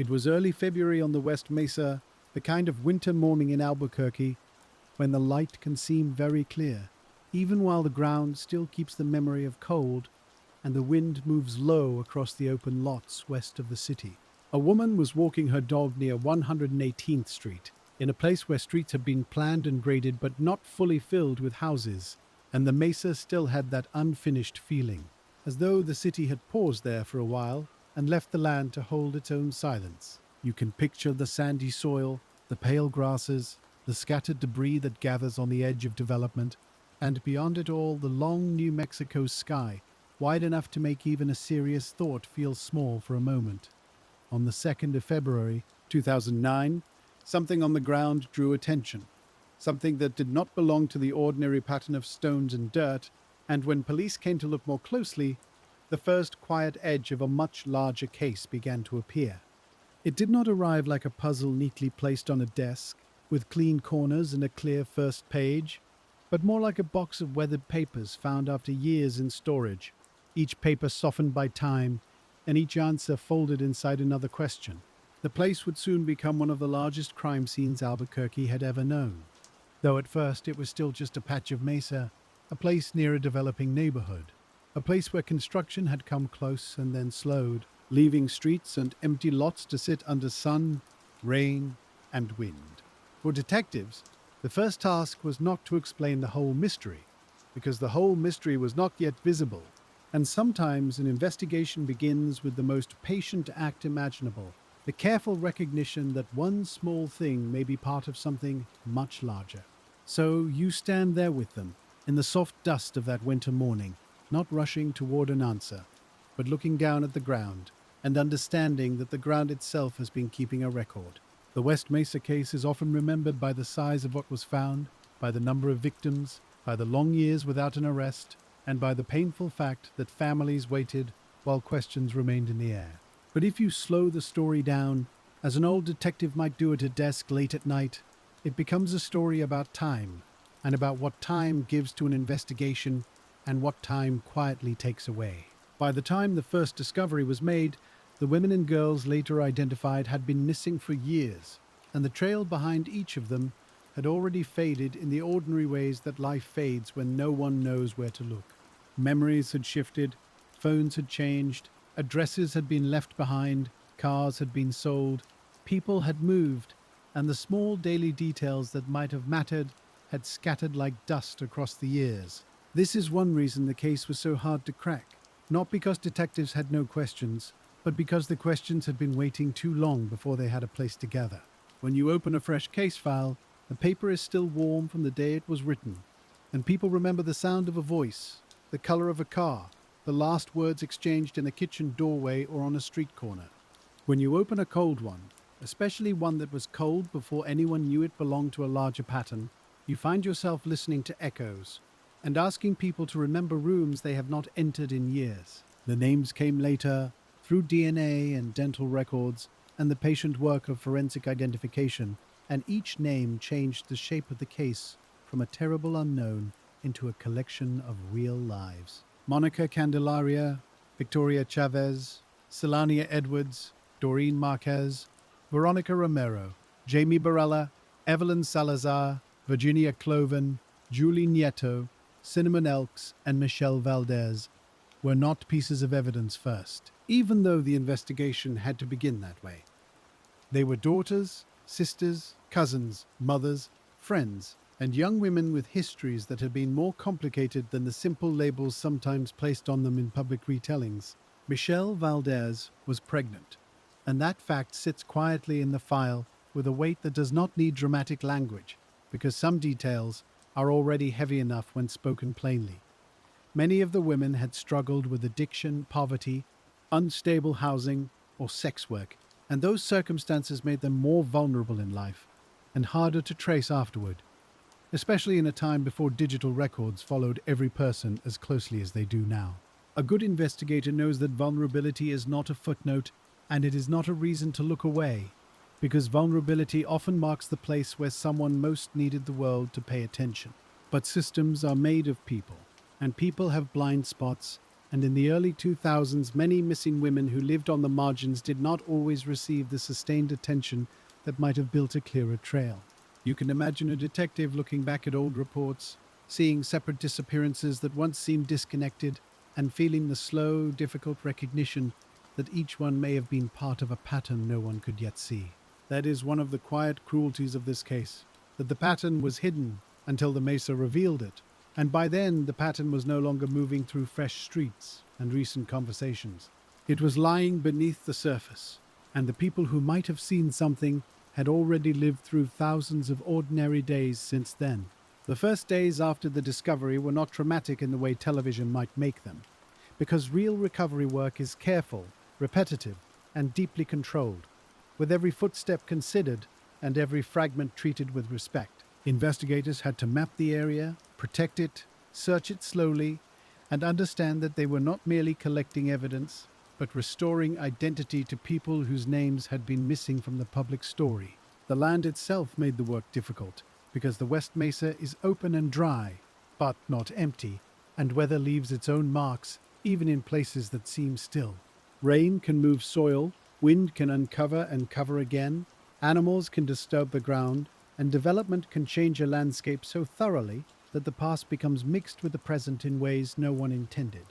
It was early February on the West Mesa, the kind of winter morning in Albuquerque when the light can seem very clear, even while the ground still keeps the memory of cold and the wind moves low across the open lots west of the city. A woman was walking her dog near 118th Street, in a place where streets had been planned and graded but not fully filled with houses, and the mesa still had that unfinished feeling, as though the city had paused there for a while and left the land to hold its own silence. You can picture the sandy soil, the pale grasses, the scattered debris that gathers on the edge of development, and beyond it all the long New Mexico sky, wide enough to make even a serious thought feel small for a moment. On the 2nd of February, 2009, something on the ground drew attention, something that did not belong to the ordinary pattern of stones and dirt, and when police came to look more closely, the first quiet edge of a much larger case began to appear. It did not arrive like a puzzle neatly placed on a desk, with clean corners and a clear first page, but more like a box of weathered papers found after years in storage, each paper softened by time, and each answer folded inside another question. The place would soon become one of the largest crime scenes Albuquerque had ever known, though at first it was still just a patch of mesa, a place near a developing neighborhood, a place where construction had come close and then slowed, leaving streets and empty lots to sit under sun, rain, and wind. For detectives, the first task was not to explain the whole mystery, because the whole mystery was not yet visible, and sometimes an investigation begins with the most patient act imaginable, the careful recognition that one small thing may be part of something much larger. So you stand there with them, in the soft dust of that winter morning, not rushing toward an answer, but looking down at the ground, and understanding that the ground itself has been keeping a record. The West Mesa case is often remembered by the size of what was found, by the number of victims, by the long years without an arrest, and by the painful fact that families waited while questions remained in the air. But if you slow the story down, as an old detective might do at a desk late at night, it becomes a story about time, and about what time gives to an investigation and what time quietly takes away. By the time the first discovery was made, the women and girls later identified had been missing for years, and the trail behind each of them had already faded in the ordinary ways that life fades when no one knows where to look. Memories had shifted, phones had changed, addresses had been left behind, cars had been sold, people had moved, and the small daily details that might have mattered had scattered like dust across the years. This is one reason the case was so hard to crack, not because detectives had no questions, but because the questions had been waiting too long before they had a place to gather. When you open a fresh case file, the paper is still warm from the day it was written, and people remember the sound of a voice, the color of a car, the last words exchanged in a kitchen doorway or on a street corner. When you open a cold one, especially one that was cold before anyone knew it belonged to a larger pattern, you find yourself listening to echoes and asking people to remember rooms they have not entered in years. The names came later, through DNA and dental records and the patient work of forensic identification, and each name changed the shape of the case from a terrible unknown into a collection of real lives. Monica Candelaria, Victoria Chavez, Selania Edwards, Doreen Marquez, Veronica Romero, Jamie Barella, Evelyn Salazar, Virginia Cloven, Julie Nieto, Cinnamon Elks, and Michelle Valdez were not pieces of evidence first, even though the investigation had to begin that way. They were daughters, sisters, cousins, mothers, friends, and young women with histories that had been more complicated than the simple labels sometimes placed on them in public retellings. Michelle Valdez was pregnant, and that fact sits quietly in the file with a weight that does not need dramatic language, because some details are already heavy enough when spoken plainly. Many of the women had struggled with addiction, poverty, unstable housing, or sex work, and those circumstances made them more vulnerable in life and harder to trace afterward, especially in a time before digital records followed every person as closely as they do now. A good investigator knows that vulnerability is not a footnote, and it is not a reason to look away, because vulnerability often marks the place where someone most needed the world to pay attention. But systems are made of people, and people have blind spots, and in the early 2000s, many missing women who lived on the margins did not always receive the sustained attention that might have built a clearer trail. You can imagine a detective looking back at old reports, seeing separate disappearances that once seemed disconnected, and feeling the slow, difficult recognition that each one may have been part of a pattern no one could yet see. That is one of the quiet cruelties of this case, that the pattern was hidden until the Mesa revealed it. And by then, the pattern was no longer moving through fresh streets and recent conversations. It was lying beneath the surface, and the people who might have seen something had already lived through thousands of ordinary days since then. The first days after the discovery were not traumatic in the way television might make them, because real recovery work is careful, repetitive, and deeply controlled, with every footstep considered and every fragment treated with respect. Investigators had to map the area, protect it, search it slowly, and understand that they were not merely collecting evidence, but restoring identity to people whose names had been missing from the public story. The land itself made the work difficult, because the West Mesa is open and dry, but not empty, and weather leaves its own marks, even in places that seem still. Rain can move soil, wind can uncover and cover again, animals can disturb the ground, and development can change a landscape so thoroughly that the past becomes mixed with the present in ways no one intended.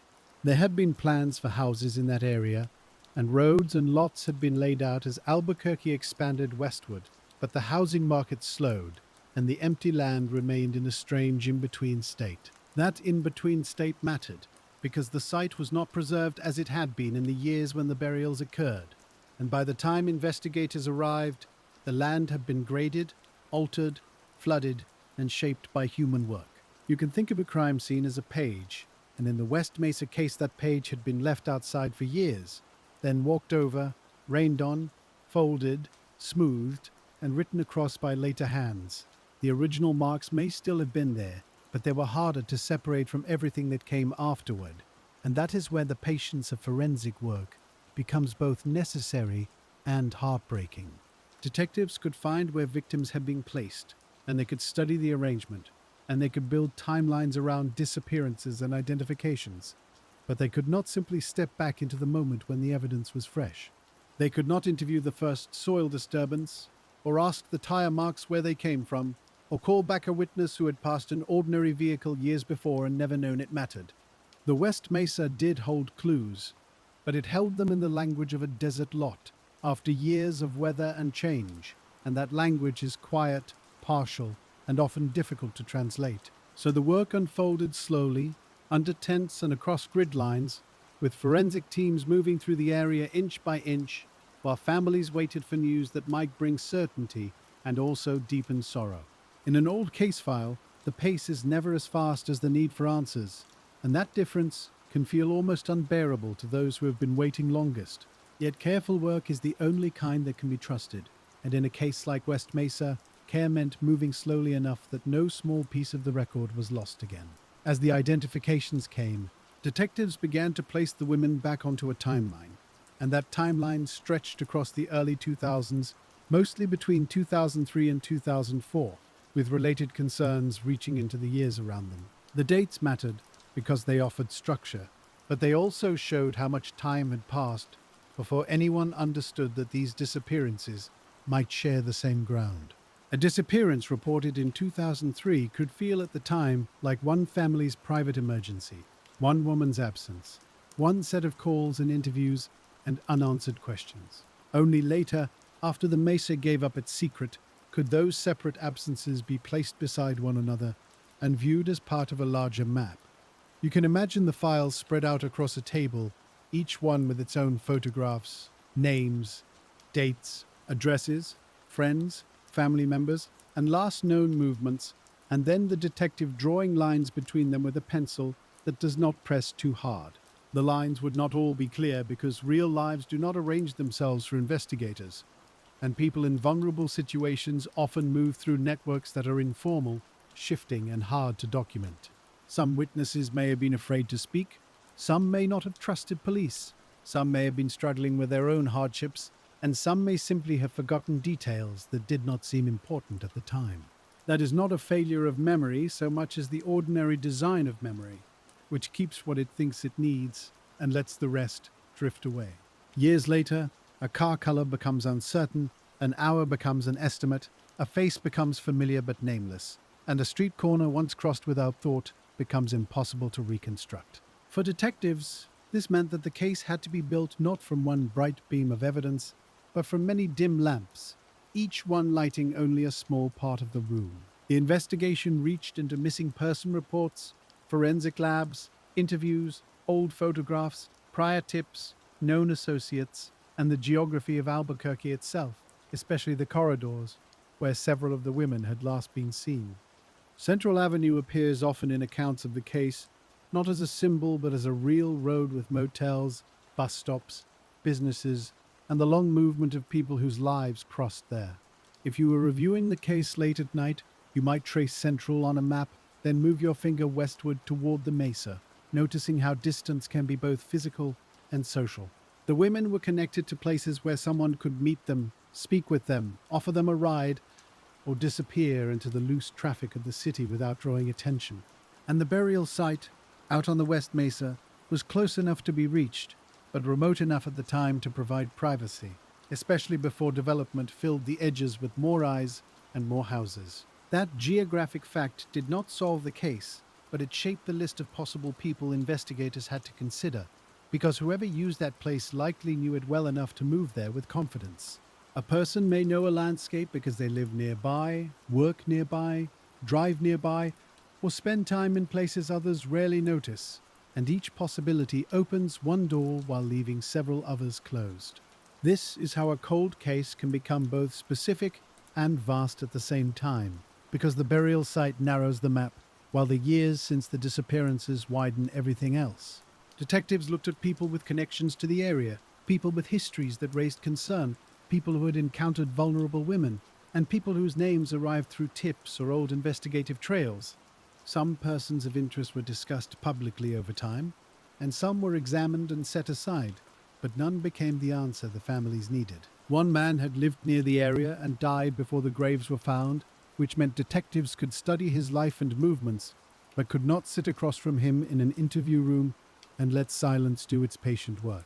There had been plans for houses in that area, and roads and lots had been laid out as Albuquerque expanded westward, but the housing market slowed, and the empty land remained in a strange in-between state. That in-between state mattered, because the site was not preserved as it had been in the years when the burials occurred, and by the time investigators arrived, the land had been graded, altered, flooded, and shaped by human work. You can think of a crime scene as a page, and in the West Mesa case that page had been left outside for years, then walked over, rained on, folded, smoothed, and written across by later hands. The original marks may still have been there, but they were harder to separate from everything that came afterward, and that is where the patience of forensic work becomes both necessary and heartbreaking. Detectives could find where victims had been placed, and they could study the arrangement, and they could build timelines around disappearances and identifications, but they could not simply step back into the moment when the evidence was fresh. They could not interview the first soil disturbance, or ask the tire marks where they came from, or call back a witness who had passed an ordinary vehicle years before and never known it mattered. The West Mesa did hold clues, but it held them in the language of a desert lot, after years of weather and change, and that language is quiet, partial, and often difficult to translate. So the work unfolded slowly, under tents and across grid lines, with forensic teams moving through the area inch by inch, while families waited for news that might bring certainty and also deepen sorrow. In an old case file, the pace is never as fast as the need for answers, and that difference can feel almost unbearable to those who have been waiting longest. Yet careful work is the only kind that can be trusted, and in a case like West Mesa, care meant moving slowly enough that no small piece of the record was lost again. As the identifications came, detectives began to place the women back onto a timeline, and that timeline stretched across the early 2000s, mostly between 2003 and 2004, with related concerns reaching into the years around them. The dates mattered because they offered structure, but they also showed how much time had passed before anyone understood that these disappearances might share the same ground. A disappearance reported in 2003 could feel at the time like one family's private emergency, one woman's absence, one set of calls and interviews, and unanswered questions. Only later, after the Mesa gave up its secret, could those separate absences be placed beside one another and viewed as part of a larger map. You can imagine the files spread out across a table, each one with its own photographs, names, dates, addresses, friends, family members, and last known movements, and then the detective drawing lines between them with a pencil that does not press too hard. The lines would not all be clear because real lives do not arrange themselves for investigators, and people in vulnerable situations often move through networks that are informal, shifting, and hard to document. Some witnesses may have been afraid to speak, some may not have trusted police, some may have been struggling with their own hardships, and some may simply have forgotten details that did not seem important at the time. That is not a failure of memory so much as the ordinary design of memory, which keeps what it thinks it needs and lets the rest drift away. Years later, a car color becomes uncertain, an hour becomes an estimate, a face becomes familiar but nameless, and a street corner once crossed without thought becomes impossible to reconstruct. For detectives, this meant that the case had to be built not from one bright beam of evidence, but from many dim lamps, each one lighting only a small part of the room. The investigation reached into missing person reports, forensic labs, interviews, old photographs, prior tips, known associates, and the geography of Albuquerque itself, especially the corridors, where several of the women had last been seen. Central Avenue appears often in accounts of the case, not as a symbol but as a real road with motels, bus stops, businesses, and the long movement of people whose lives crossed there. If you were reviewing the case late at night, you might trace Central on a map, then move your finger westward toward the Mesa, noticing how distance can be both physical and social. The women were connected to places where someone could meet them, speak with them, offer them a ride, or disappear into the loose traffic of the city without drawing attention. And the burial site, out on the West Mesa, was close enough to be reached, but remote enough at the time to provide privacy, especially before development filled the edges with more eyes and more houses. That geographic fact did not solve the case, but it shaped the list of possible people investigators had to consider, because whoever used that place likely knew it well enough to move there with confidence. A person may know a landscape because they live nearby, work nearby, drive nearby, or spend time in places others rarely notice, and each possibility opens one door while leaving several others closed. This is how a cold case can become both specific and vast at the same time, because the burial site narrows the map, while the years since the disappearances widen everything else. Detectives looked at people with connections to the area, people with histories that raised concern, people who had encountered vulnerable women, and people whose names arrived through tips or old investigative trails. Some persons of interest were discussed publicly over time, and some were examined and set aside, but none became the answer the families needed. One man had lived near the area and died before the graves were found, which meant detectives could study his life and movements, but could not sit across from him in an interview room and let silence do its patient work.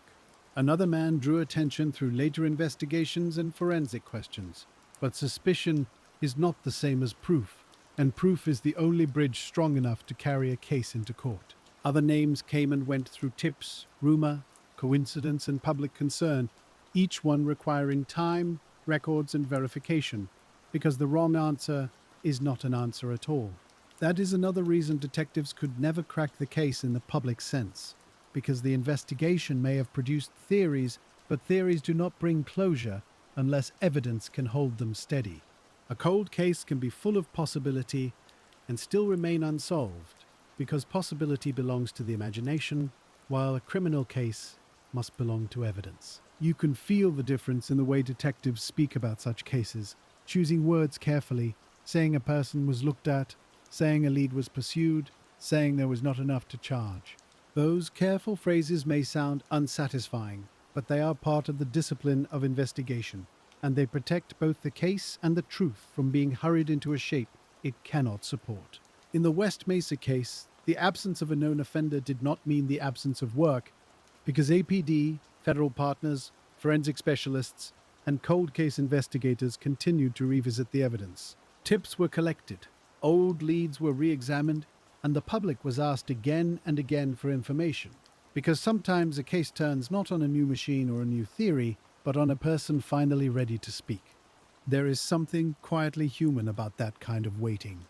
Another man drew attention through later investigations and forensic questions, but suspicion is not the same as proof, and proof is the only bridge strong enough to carry a case into court. Other names came and went through tips, rumor, coincidence, and public concern, each one requiring time, records, and verification, because the wrong answer is not an answer at all. That is another reason detectives could never crack the case in the public sense, because the investigation may have produced theories, but theories do not bring closure unless evidence can hold them steady. A cold case can be full of possibility and still remain unsolved, because possibility belongs to the imagination, while a criminal case must belong to evidence. You can feel the difference in the way detectives speak about such cases, choosing words carefully, saying a person was looked at, saying a lead was pursued, saying there was not enough to charge. Those careful phrases may sound unsatisfying, but they are part of the discipline of investigation, and they protect both the case and the truth from being hurried into a shape it cannot support. In the West Mesa case, the absence of a known offender did not mean the absence of work, because APD, federal partners, forensic specialists, and cold case investigators continued to revisit the evidence. Tips were collected, old leads were re-examined, and the public was asked again and again for information, because sometimes a case turns not on a new machine or a new theory, but on a person finally ready to speak. There is something quietly human about that kind of waiting,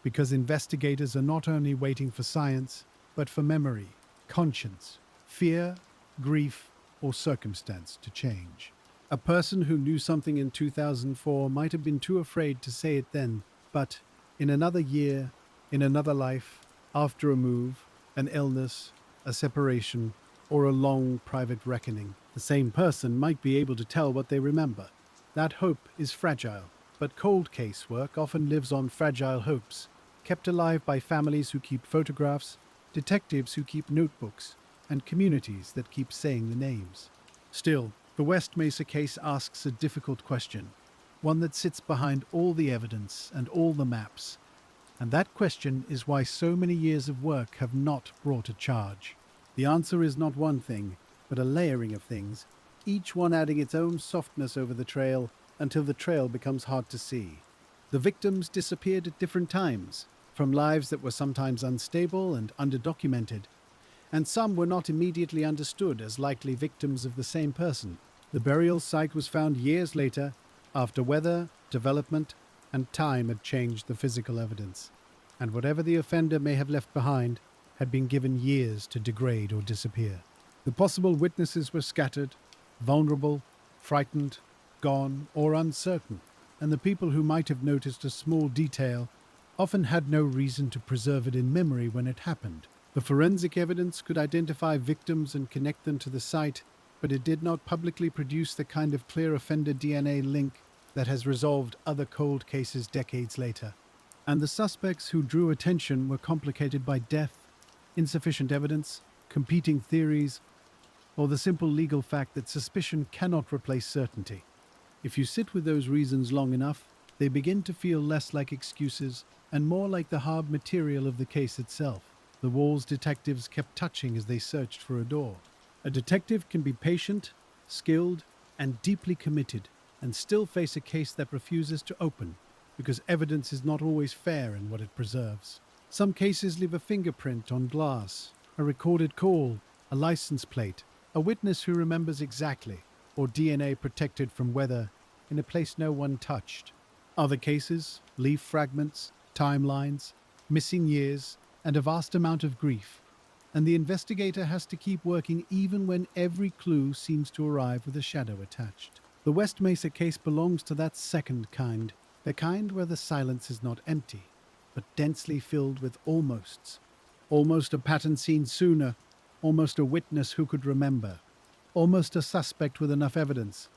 because investigators are not only waiting for science, but for memory, conscience, fear, grief, or circumstance to change. A person who knew something in 2004 might have been too afraid to say it then, but in another year, in another life, after a move, an illness, a separation, or a long private reckoning, the same person might be able to tell what they remember. That hope is fragile, but cold case work often lives on fragile hopes, kept alive by families who keep photographs, detectives who keep notebooks, and communities that keep saying the names. Still, the West Mesa case asks a difficult question, one that sits behind all the evidence and all the maps. And that question is why so many years of work have not brought a charge. The answer is not one thing, but a layering of things, each one adding its own softness over the trail until the trail becomes hard to see. The victims disappeared at different times, from lives that were sometimes unstable and underdocumented, and some were not immediately understood as likely victims of the same person. The burial site was found years later, after weather, development, and time had changed the physical evidence, and whatever the offender may have left behind had been given years to degrade or disappear. The possible witnesses were scattered, vulnerable, frightened, gone, or uncertain, and the people who might have noticed a small detail often had no reason to preserve it in memory when it happened. The forensic evidence could identify victims and connect them to the site, but it did not publicly produce the kind of clear offender DNA link that has resolved other cold cases decades later. And the suspects who drew attention were complicated by death, insufficient evidence, competing theories, or the simple legal fact that suspicion cannot replace certainty. If you sit with those reasons long enough, they begin to feel less like excuses and more like the hard material of the case itself, the walls detectives kept touching as they searched for a door. A detective can be patient, skilled, and deeply committed, and still face a case that refuses to open, because evidence is not always fair in what it preserves. Some cases leave a fingerprint on glass, a recorded call, a license plate, a witness who remembers exactly, or DNA protected from weather in a place no one touched. Other cases leave fragments, timelines, missing years, and a vast amount of grief, and the investigator has to keep working even when every clue seems to arrive with a shadow attached. The West Mesa case belongs to that second kind, the kind where the silence is not empty, but densely filled with almosts. Almost a pattern seen sooner, almost a witness who could remember, almost a suspect with enough evidence,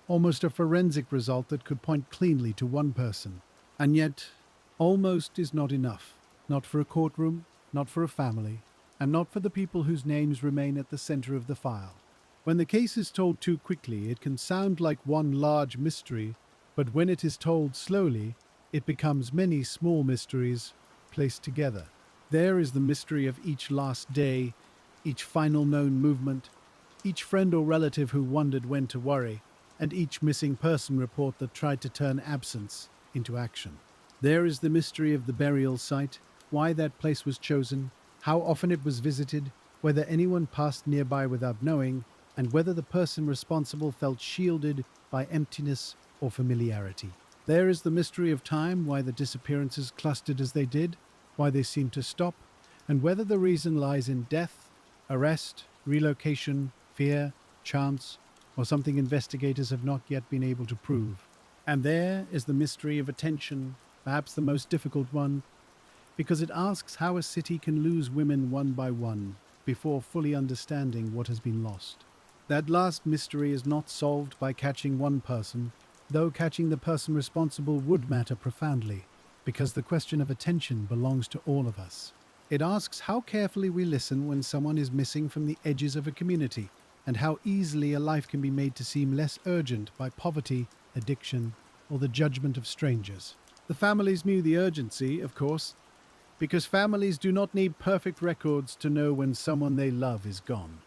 almost a forensic result that could point cleanly to one person. And yet, almost is not enough. Not for a courtroom, not for a family, and not for the people whose names remain at the center of the file. When the case is told too quickly, it can sound like one large mystery, but when it is told slowly, it becomes many small mysteries placed together. There is the mystery of each last day, each final known movement, each friend or relative who wondered when to worry, and each missing person report that tried to turn absence into action. There is the mystery of the burial site, why that place was chosen, how often it was visited, whether anyone passed nearby without knowing, and whether the person responsible felt shielded by emptiness or familiarity. There is the mystery of time, why the disappearances clustered as they did, why they seemed to stop, and whether the reason lies in death, arrest, relocation, fear, chance, or something investigators have not yet been able to prove. And there is the mystery of attention, perhaps the most difficult one, because it asks how a city can lose women one by one before fully understanding what has been lost. That last mystery is not solved by catching one person, though catching the person responsible would matter profoundly, because the question of attention belongs to all of us. It asks how carefully we listen when someone is missing from the edges of a community, and how easily a life can be made to seem less urgent by poverty, addiction, or the judgment of strangers. The families knew the urgency, of course, because families do not need perfect records to know when someone they love is gone.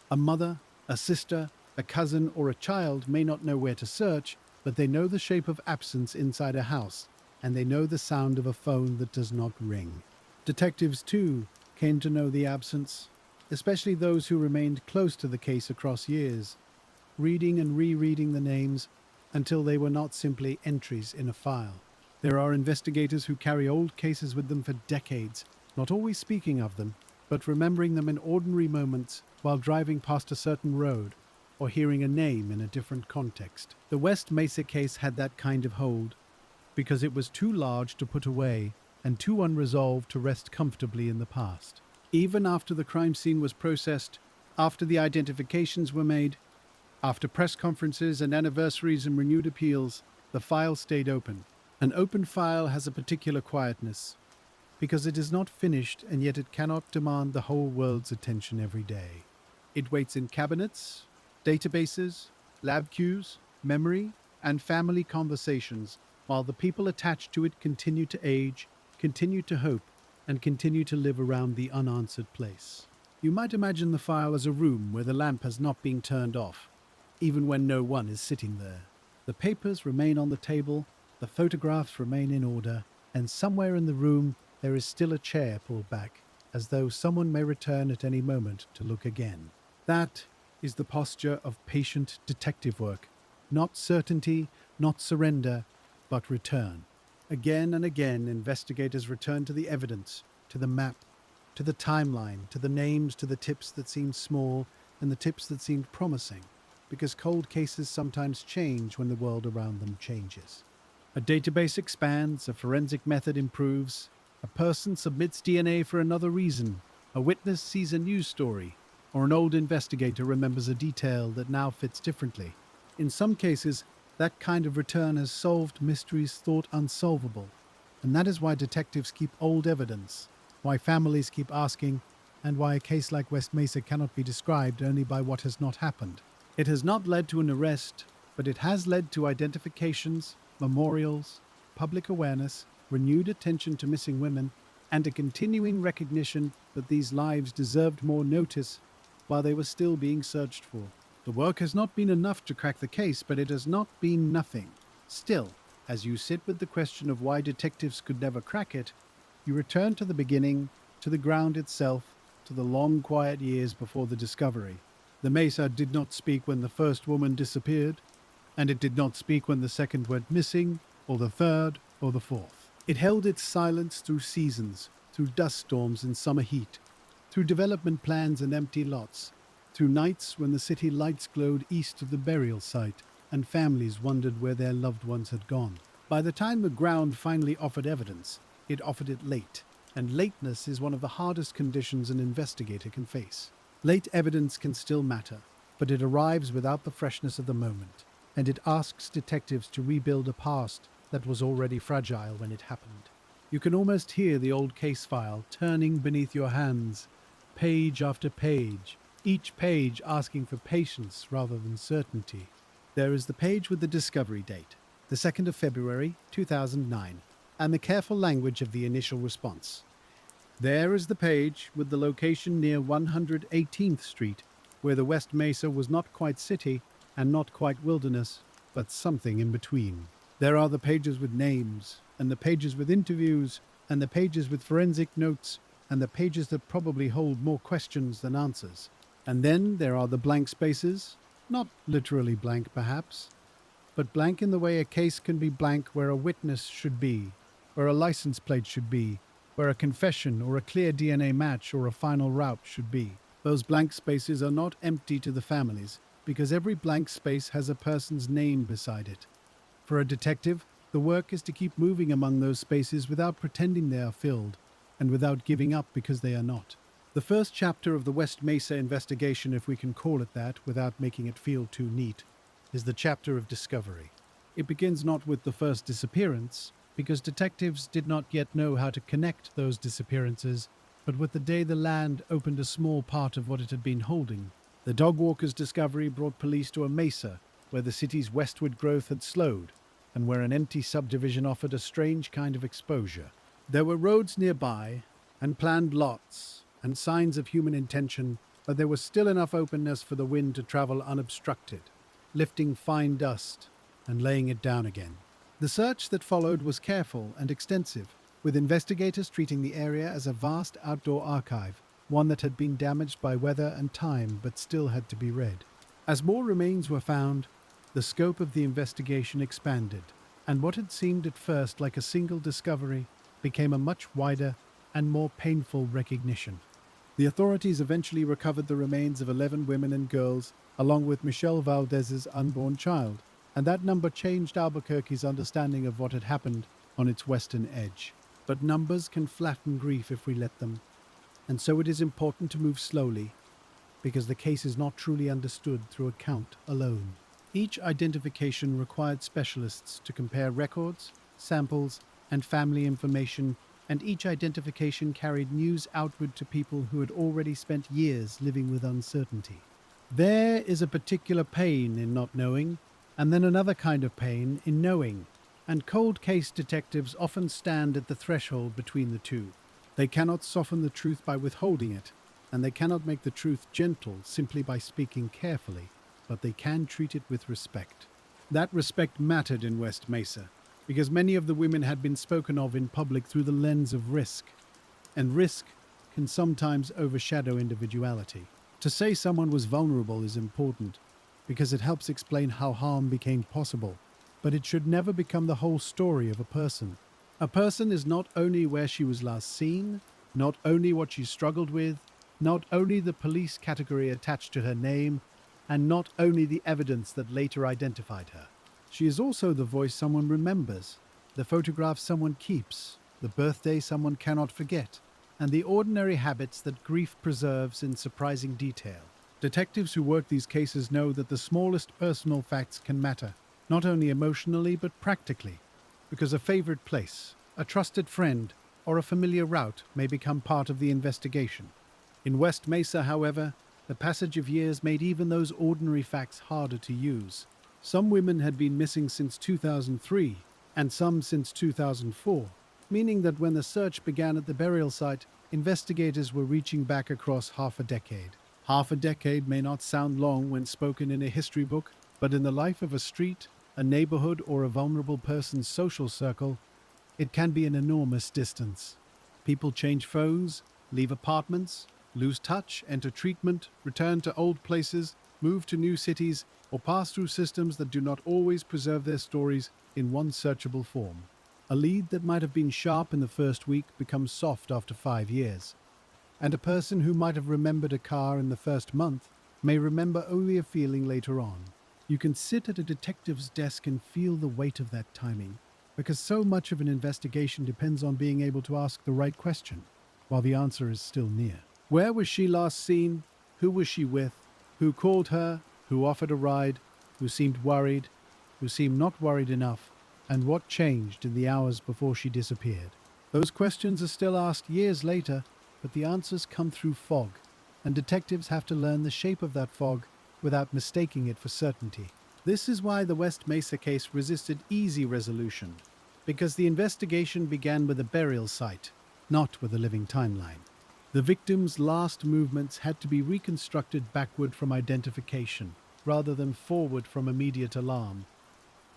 A mother, a sister, a cousin, or a child may not know where to search, but they know the shape of absence inside a house, and they know the sound of a phone that does not ring. Detectives, too, came to know the absence, especially those who remained close to the case across years, reading and rereading the names until they were not simply entries in a file. There are investigators who carry old cases with them for decades, not always speaking of them, but remembering them in ordinary moments while driving past a certain road or hearing a name in a different context. The West Mesa case had that kind of hold because it was too large to put away and too unresolved to rest comfortably in the past. Even after the crime scene was processed, after the identifications were made, after press conferences and anniversaries and renewed appeals, the file stayed open. An open file has a particular quietness, because it is not finished and yet it cannot demand the whole world's attention every day. It waits in cabinets, databases, lab queues, memory, and family conversations, while the people attached to it continue to age, continue to hope, and continue to live around the unanswered place. You might imagine the file as a room where the lamp has not been turned off, even when no one is sitting there. The papers remain on the table, the photographs remain in order, and somewhere in the room there is still a chair pulled back, as though someone may return at any moment to look again. That is the posture of patient detective work. Not certainty, not surrender, but return. Again and again, investigators return to the evidence, to the map, to the timeline, to the names, to the tips that seemed small and the tips that seemed promising, because cold cases sometimes change when the world around them changes. A database expands, a forensic method improves, a person submits DNA for another reason, a witness sees a news story, or an old investigator remembers a detail that now fits differently. In some cases, that kind of return has solved mysteries thought unsolvable, and that is why detectives keep old evidence, why families keep asking, and why a case like West Mesa cannot be described only by what has not happened. It has not led to an arrest, but it has led to identifications, memorials, public awareness, renewed attention to missing women, and a continuing recognition that these lives deserved more notice while they were still being searched for. The work has not been enough to crack the case, but it has not been nothing. Still, as you sit with the question of why detectives could never crack it, you return to the beginning, to the ground itself, to the long quiet years before the discovery. The mesa did not speak when the first woman disappeared, and it did not speak when the second went missing, or the third, or the fourth. It held its silence through seasons, through dust storms and summer heat, through development plans and empty lots, through nights when the city lights glowed east of the burial site and families wondered where their loved ones had gone. By the time the ground finally offered evidence, it offered it late, and lateness is one of the hardest conditions an investigator can face. Late evidence can still matter, but it arrives without the freshness of the moment, and it asks detectives to rebuild a past that was already fragile when it happened. You can almost hear the old case file turning beneath your hands, page after page, each page asking for patience rather than certainty. There is the page with the discovery date, the 2nd of February, 2009, and the careful language of the initial response. There is the page with the location near 118th Street, where the West Mesa was not quite city and not quite wilderness, but something in between. There are the pages with names, and the pages with interviews, and the pages with forensic notes, and the pages that probably hold more questions than answers. And then there are the blank spaces, not literally blank perhaps, but blank in the way a case can be blank where a witness should be, where a license plate should be, where a confession or a clear DNA match or a final route should be. Those blank spaces are not empty to the families, because every blank space has a person's name beside it. For a detective, the work is to keep moving among those spaces without pretending they are filled, and without giving up because they are not. The first chapter of the West Mesa investigation, if we can call it that without making it feel too neat, is the chapter of discovery. It begins not with the first disappearance, because detectives did not yet know how to connect those disappearances, but with the day the land opened a small part of what it had been holding. The dog walker's discovery brought police to a mesa where the city's westward growth had slowed, and where an empty subdivision offered a strange kind of exposure. There were roads nearby, and planned lots, and signs of human intention, but there was still enough openness for the wind to travel unobstructed, lifting fine dust and laying it down again. The search that followed was careful and extensive, with investigators treating the area as a vast outdoor archive, one that had been damaged by weather and time but still had to be read. As more remains were found, the scope of the investigation expanded, and what had seemed at first like a single discovery became a much wider and more painful recognition. The authorities eventually recovered the remains of 11 women and girls, along with Michelle Valdez's unborn child, and that number changed Albuquerque's understanding of what had happened on its western edge. But numbers can flatten grief if we let them, and so it is important to move slowly, because the case is not truly understood through a count alone. Each identification required specialists to compare records, samples, and family information, and each identification carried news outward to people who had already spent years living with uncertainty. There is a particular pain in not knowing, and then another kind of pain in knowing, and cold case detectives often stand at the threshold between the two. They cannot soften the truth by withholding it, and they cannot make the truth gentle simply by speaking carefully, but they can treat it with respect. That respect mattered in West Mesa, because many of the women had been spoken of in public through the lens of risk, and risk can sometimes overshadow individuality. To say someone was vulnerable is important, because it helps explain how harm became possible, but it should never become the whole story of a person. A person is not only where she was last seen, not only what she struggled with, not only the police category attached to her name, and not only the evidence that later identified her. She is also the voice someone remembers, the photograph someone keeps, the birthday someone cannot forget, and the ordinary habits that grief preserves in surprising detail. Detectives who work these cases know that the smallest personal facts can matter, not only emotionally but practically, because a favorite place, a trusted friend, or a familiar route may become part of the investigation. In West Mesa, however, the passage of years made even those ordinary facts harder to use. Some women had been missing since 2003, and some since 2004, meaning that when the search began at the burial site, investigators were reaching back across half a decade. Half a decade may not sound long when spoken in a history book, but in the life of a street, a neighborhood, or a vulnerable person's social circle, it can be an enormous distance. People change phones, leave apartments, lose touch, enter treatment, return to old places, move to new cities, or pass through systems that do not always preserve their stories in one searchable form. A lead that might have been sharp in the first week becomes soft after 5 years. And a person who might have remembered a car in the first month may remember only a feeling later on. You can sit at a detective's desk and feel the weight of that timing, because so much of an investigation depends on being able to ask the right question, while the answer is still near. Where was she last seen? Who was she with? Who called her? Who offered a ride? Who seemed worried? Who seemed not worried enough? And what changed in the hours before she disappeared? Those questions are still asked years later, but the answers come through fog, and detectives have to learn the shape of that fog without mistaking it for certainty. This is why the West Mesa case resisted easy resolution, because the investigation began with a burial site, not with a living timeline. The victim's last movements had to be reconstructed backward from identification, rather than forward from immediate alarm.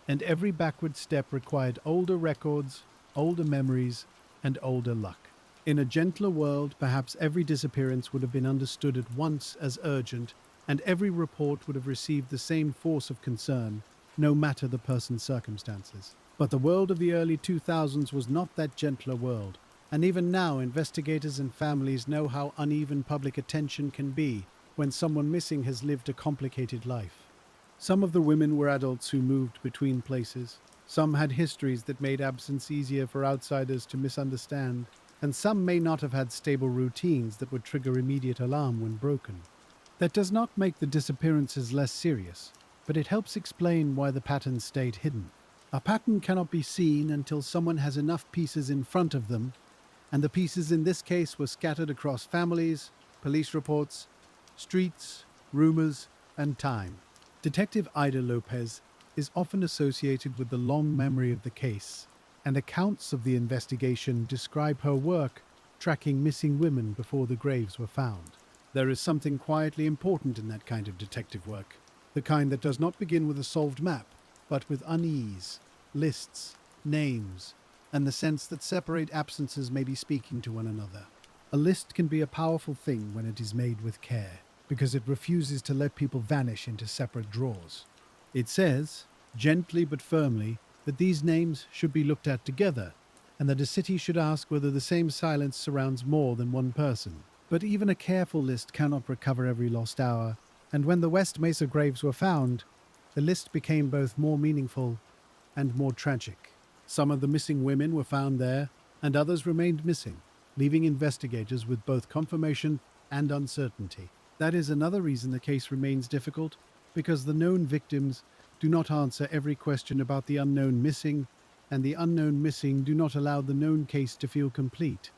And every backward step required older records, older memories, and older luck. In a gentler world, perhaps every disappearance would have been understood at once as urgent, and every report would have received the same force of concern, no matter the person's circumstances. But the world of the early 2000s was not that gentler world. And even now, investigators and families know how uneven public attention can be when someone missing has lived a complicated life. Some of the women were adults who moved between places. Some had histories that made absence easier for outsiders to misunderstand. And some may not have had stable routines that would trigger immediate alarm when broken. That does not make the disappearances less serious, but it helps explain why the pattern stayed hidden. A pattern cannot be seen until someone has enough pieces in front of them, and the pieces in this case were scattered across families, police reports, streets, rumors, and time. Detective Ida Lopez is often associated with the long memory of the case, and accounts of the investigation describe her work tracking missing women before the graves were found. There is something quietly important in that kind of detective work, the kind that does not begin with a solved map, but with unease, lists, names, and the sense that separate absences may be speaking to one another. A list can be a powerful thing when it is made with care, because it refuses to let people vanish into separate drawers. It says, gently but firmly, that these names should be looked at together, and that a city should ask whether the same silence surrounds more than one person. But even a careful list cannot recover every lost hour, and when the West Mesa graves were found, the list became both more meaningful and more tragic. Some of the missing women were found there, and others remained missing, leaving investigators with both confirmation and uncertainty. That is another reason the case remains difficult, because the known victims do not answer every question about the unknown missing, and the unknown missing do not allow the known case to feel complete.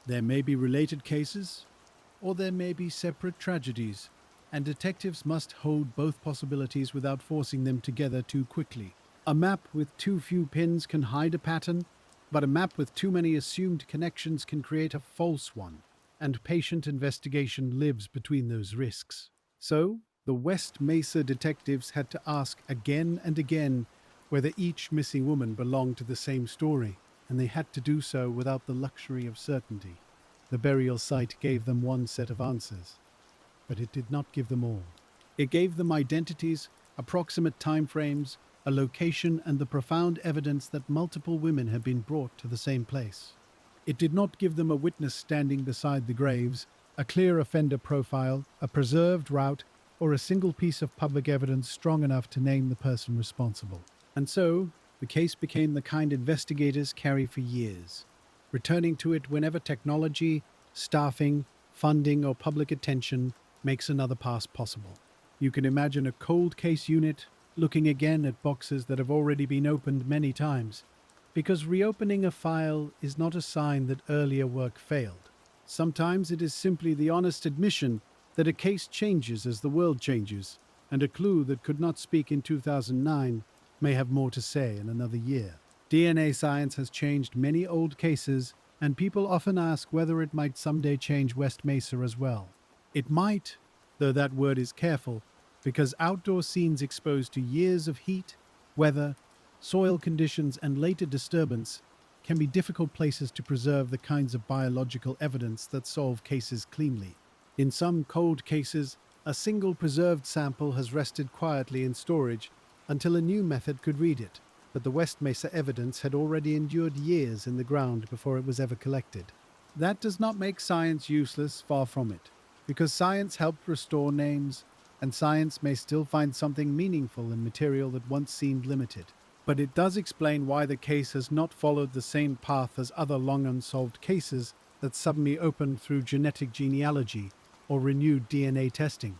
There may be related cases, or there may be separate tragedies, and detectives must hold both possibilities without forcing them together too quickly. A map with too few pins can hide a pattern, but a map with too many assumed connections can create a false one. and patient investigation lives between those risks. So, the West Mesa detectives had to ask again and again whether each missing woman belonged to the same story, and they had to do so without the luxury of certainty. The burial site gave them one set of answers, but it did not give them all. It gave them identities, approximate timeframes, a location, and the profound evidence that multiple women had been brought to the same place. It did not give them a witness standing beside the graves, a clear offender profile, a preserved route, or a single piece of public evidence strong enough to name the person responsible. And so, the case became the kind investigators carry for years, returning to it whenever technology, staffing, funding, or public attention makes another pass possible. You can imagine a cold case unit looking again at boxes that have already been opened many times, because reopening a file is not a sign that earlier work failed. Sometimes it is simply the honest admission that a case changes as the world changes, and a clue that could not speak in 2009 may have more to say in another year. DNA science has changed many old cases, and people often ask whether it might someday change West Mesa as well. It might, though that word is careful, because outdoor scenes exposed to years of heat, weather, soil conditions, and later disturbance can be difficult places to preserve the kinds of biological evidence that solve cases cleanly. In some cold cases, a single preserved sample has rested quietly in storage until a new method could read it, but the West Mesa evidence had already endured years in the ground before it was ever collected. That does not make science useless, far from it, because science helped restore names, and science may still find something meaningful in material that once seemed limited. But it does explain why the case has not followed the same path as other long unsolved cases that suddenly opened through genetic genealogy or renewed DNA testing.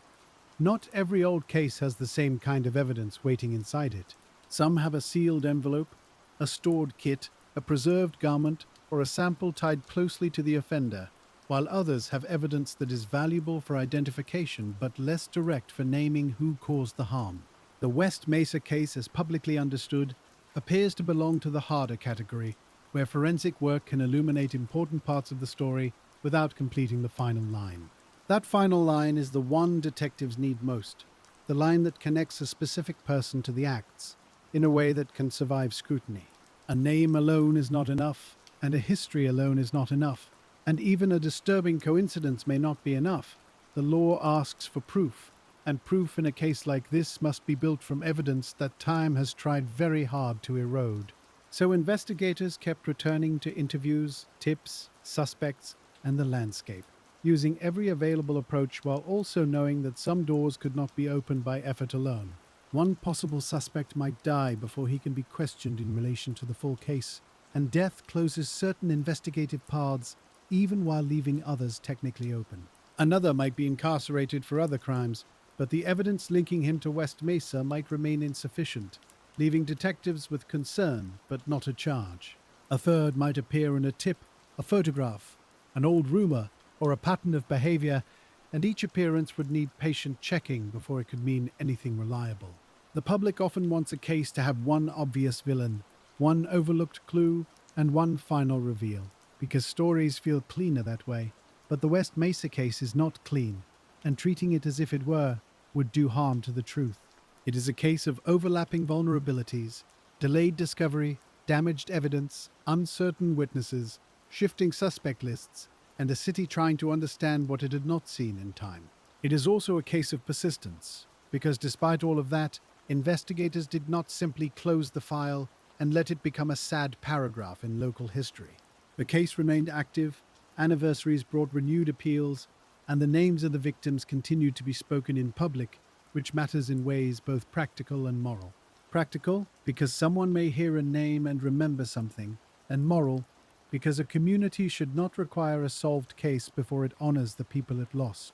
Not every old case has the same kind of evidence waiting inside it. Some have a sealed envelope, a stored kit, a preserved garment, or a sample tied closely to the offender, while others have evidence that is valuable for identification but less direct for naming who caused the harm. The West Mesa case, as publicly understood, appears to belong to the harder category, where forensic work can illuminate important parts of the story without completing the final line. That final line is the one detectives need most, the line that connects a specific person to the acts, in a way that can survive scrutiny. A name alone is not enough, and a history alone is not enough, and even a disturbing coincidence may not be enough. The law asks for proof, and proof in a case like this must be built from evidence that time has tried very hard to erode. So investigators kept returning to interviews, tips, suspects, and the landscape, using every available approach while also knowing that some doors could not be opened by effort alone. One possible suspect might die before he can be questioned in relation to the full case, and death closes certain investigative paths even while leaving others technically open. Another might be incarcerated for other crimes, but the evidence linking him to West Mesa might remain insufficient, leaving detectives with concern but not a charge. A third might appear in a tip, a photograph, an old rumor, or a pattern of behavior, and each appearance would need patient checking before it could mean anything reliable. The public often wants a case to have one obvious villain, one overlooked clue, and one final reveal, because stories feel cleaner that way. But the West Mesa case is not clean, and treating it as if it were would do harm to the truth. It is a case of overlapping vulnerabilities, delayed discovery, damaged evidence, uncertain witnesses, shifting suspect lists, and a city trying to understand what it had not seen in time. It is also a case of persistence, because despite all of that, investigators did not simply close the file and let it become a sad paragraph in local history. The case remained active, anniversaries brought renewed appeals, and the names of the victims continued to be spoken in public, which matters in ways both practical and moral. Practical, because someone may hear a name and remember something, and moral, because a community should not require a solved case before it honors the people it lost.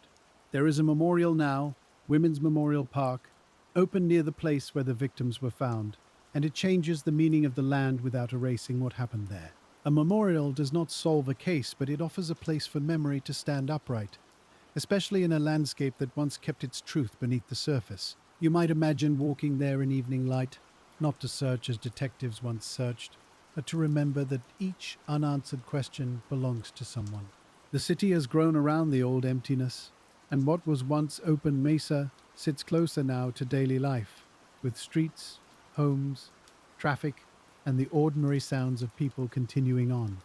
There is a memorial now, Women's Memorial Park, open near the place where the victims were found, and it changes the meaning of the land without erasing what happened there. A memorial does not solve a case, but it offers a place for memory to stand upright, especially in a landscape that once kept its truth beneath the surface. You might imagine walking there in evening light, not to search as detectives once searched, but to remember that each unanswered question belongs to someone. The city has grown around the old emptiness, and what was once open Mesa sits closer now to daily life, with streets, homes, traffic, and the ordinary sounds of people continuing on.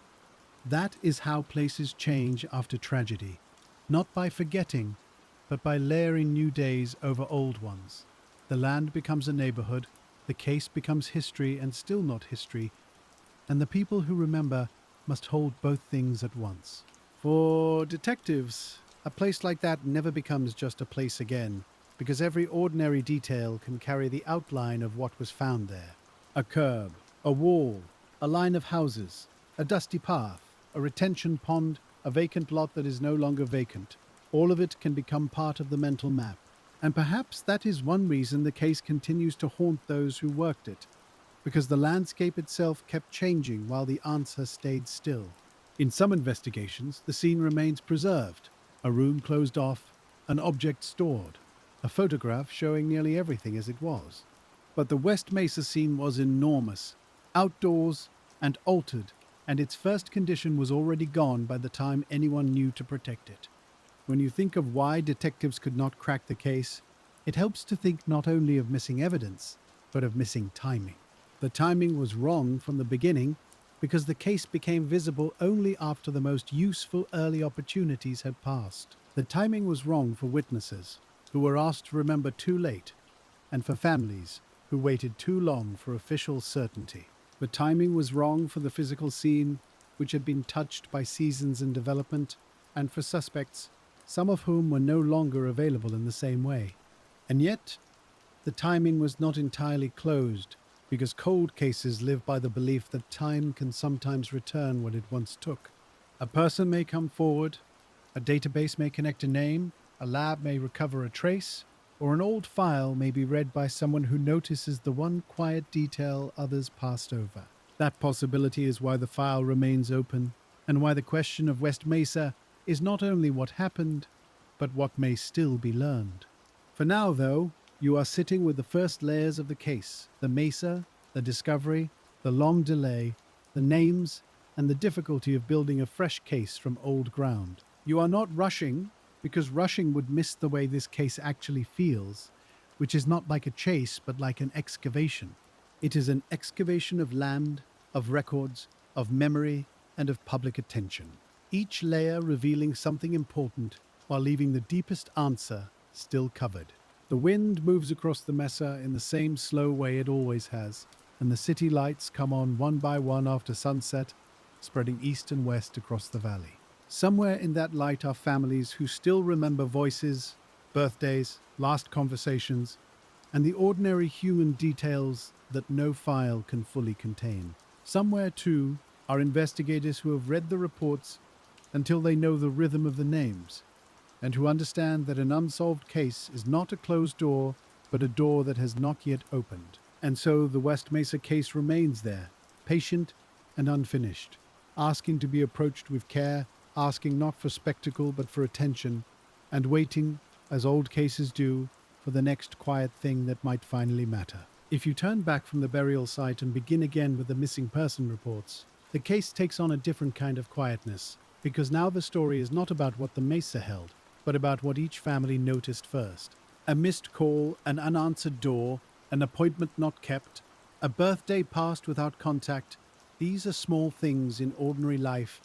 That is how places change after tragedy, not by forgetting, but by layering new days over old ones. The land becomes a neighborhood, the case becomes history and still not history, and the people who remember must hold both things at once. For detectives, a place like that never becomes just a place again, because every ordinary detail can carry the outline of what was found there. A curb, a wall, a line of houses, a dusty path, a retention pond, a vacant lot that is no longer vacant. All of it can become part of the mental map. And perhaps that is one reason the case continues to haunt those who worked it, because the landscape itself kept changing while the answer stayed still. In some investigations, the scene remains preserved, a room closed off, an object stored, a photograph showing nearly everything as it was. But the West Mesa scene was enormous, outdoors and altered, and its first condition was already gone by the time anyone knew to protect it. When you think of why detectives could not crack the case, it helps to think not only of missing evidence, but of missing timing. The timing was wrong from the beginning because the case became visible only after the most useful early opportunities had passed. The timing was wrong for witnesses, who were asked to remember too late, and for families, who waited too long for official certainty. The timing was wrong for the physical scene, which had been touched by seasons in development, and for suspects, some of whom were no longer available in the same way. And yet, the timing was not entirely closed, because cold cases live by the belief that time can sometimes return what it once took. A person may come forward, a database may connect a name, a lab may recover a trace, or an old file may be read by someone who notices the one quiet detail others passed over. That possibility is why the file remains open, and why the question of West Mesa is not only what happened, but what may still be learned. For now, though, you are sitting with the first layers of the case, the mesa, the discovery, the long delay, the names, and the difficulty of building a fresh case from old ground. You are not rushing, because rushing would miss the way this case actually feels, which is not like a chase, but like an excavation. It is an excavation of land, of records, of memory, and of public attention. Each layer revealing something important, while leaving the deepest answer still covered. The wind moves across the mesa in the same slow way it always has, and the city lights come on one by one after sunset, spreading east and west across the valley. Somewhere in that light are families who still remember voices, birthdays, last conversations, and the ordinary human details that no file can fully contain. Somewhere, too, are investigators who have read the reports until they know the rhythm of the names, and who understand that an unsolved case is not a closed door, but a door that has not yet opened. And so the West Mesa case remains there, patient and unfinished, asking to be approached with care, asking not for spectacle but for attention, and waiting, as old cases do, for the next quiet thing that might finally matter. If you turn back from the burial site and begin again with the missing person reports, the case takes on a different kind of quietness, because now the story is not about what the mesa held, but about what each family noticed first. A missed call, an unanswered door, an appointment not kept, a birthday passed without contact. These are small things in ordinary life,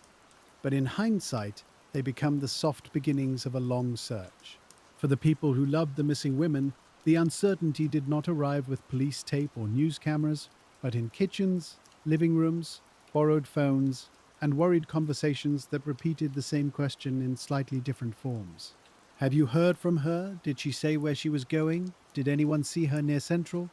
but in hindsight, they become the soft beginnings of a long search. For the people who loved the missing women, the uncertainty did not arrive with police tape or news cameras, but in kitchens, living rooms, borrowed phones, and worried conversations that repeated the same question in slightly different forms. Have you heard from her? Did she say where she was going? Did anyone see her near Central?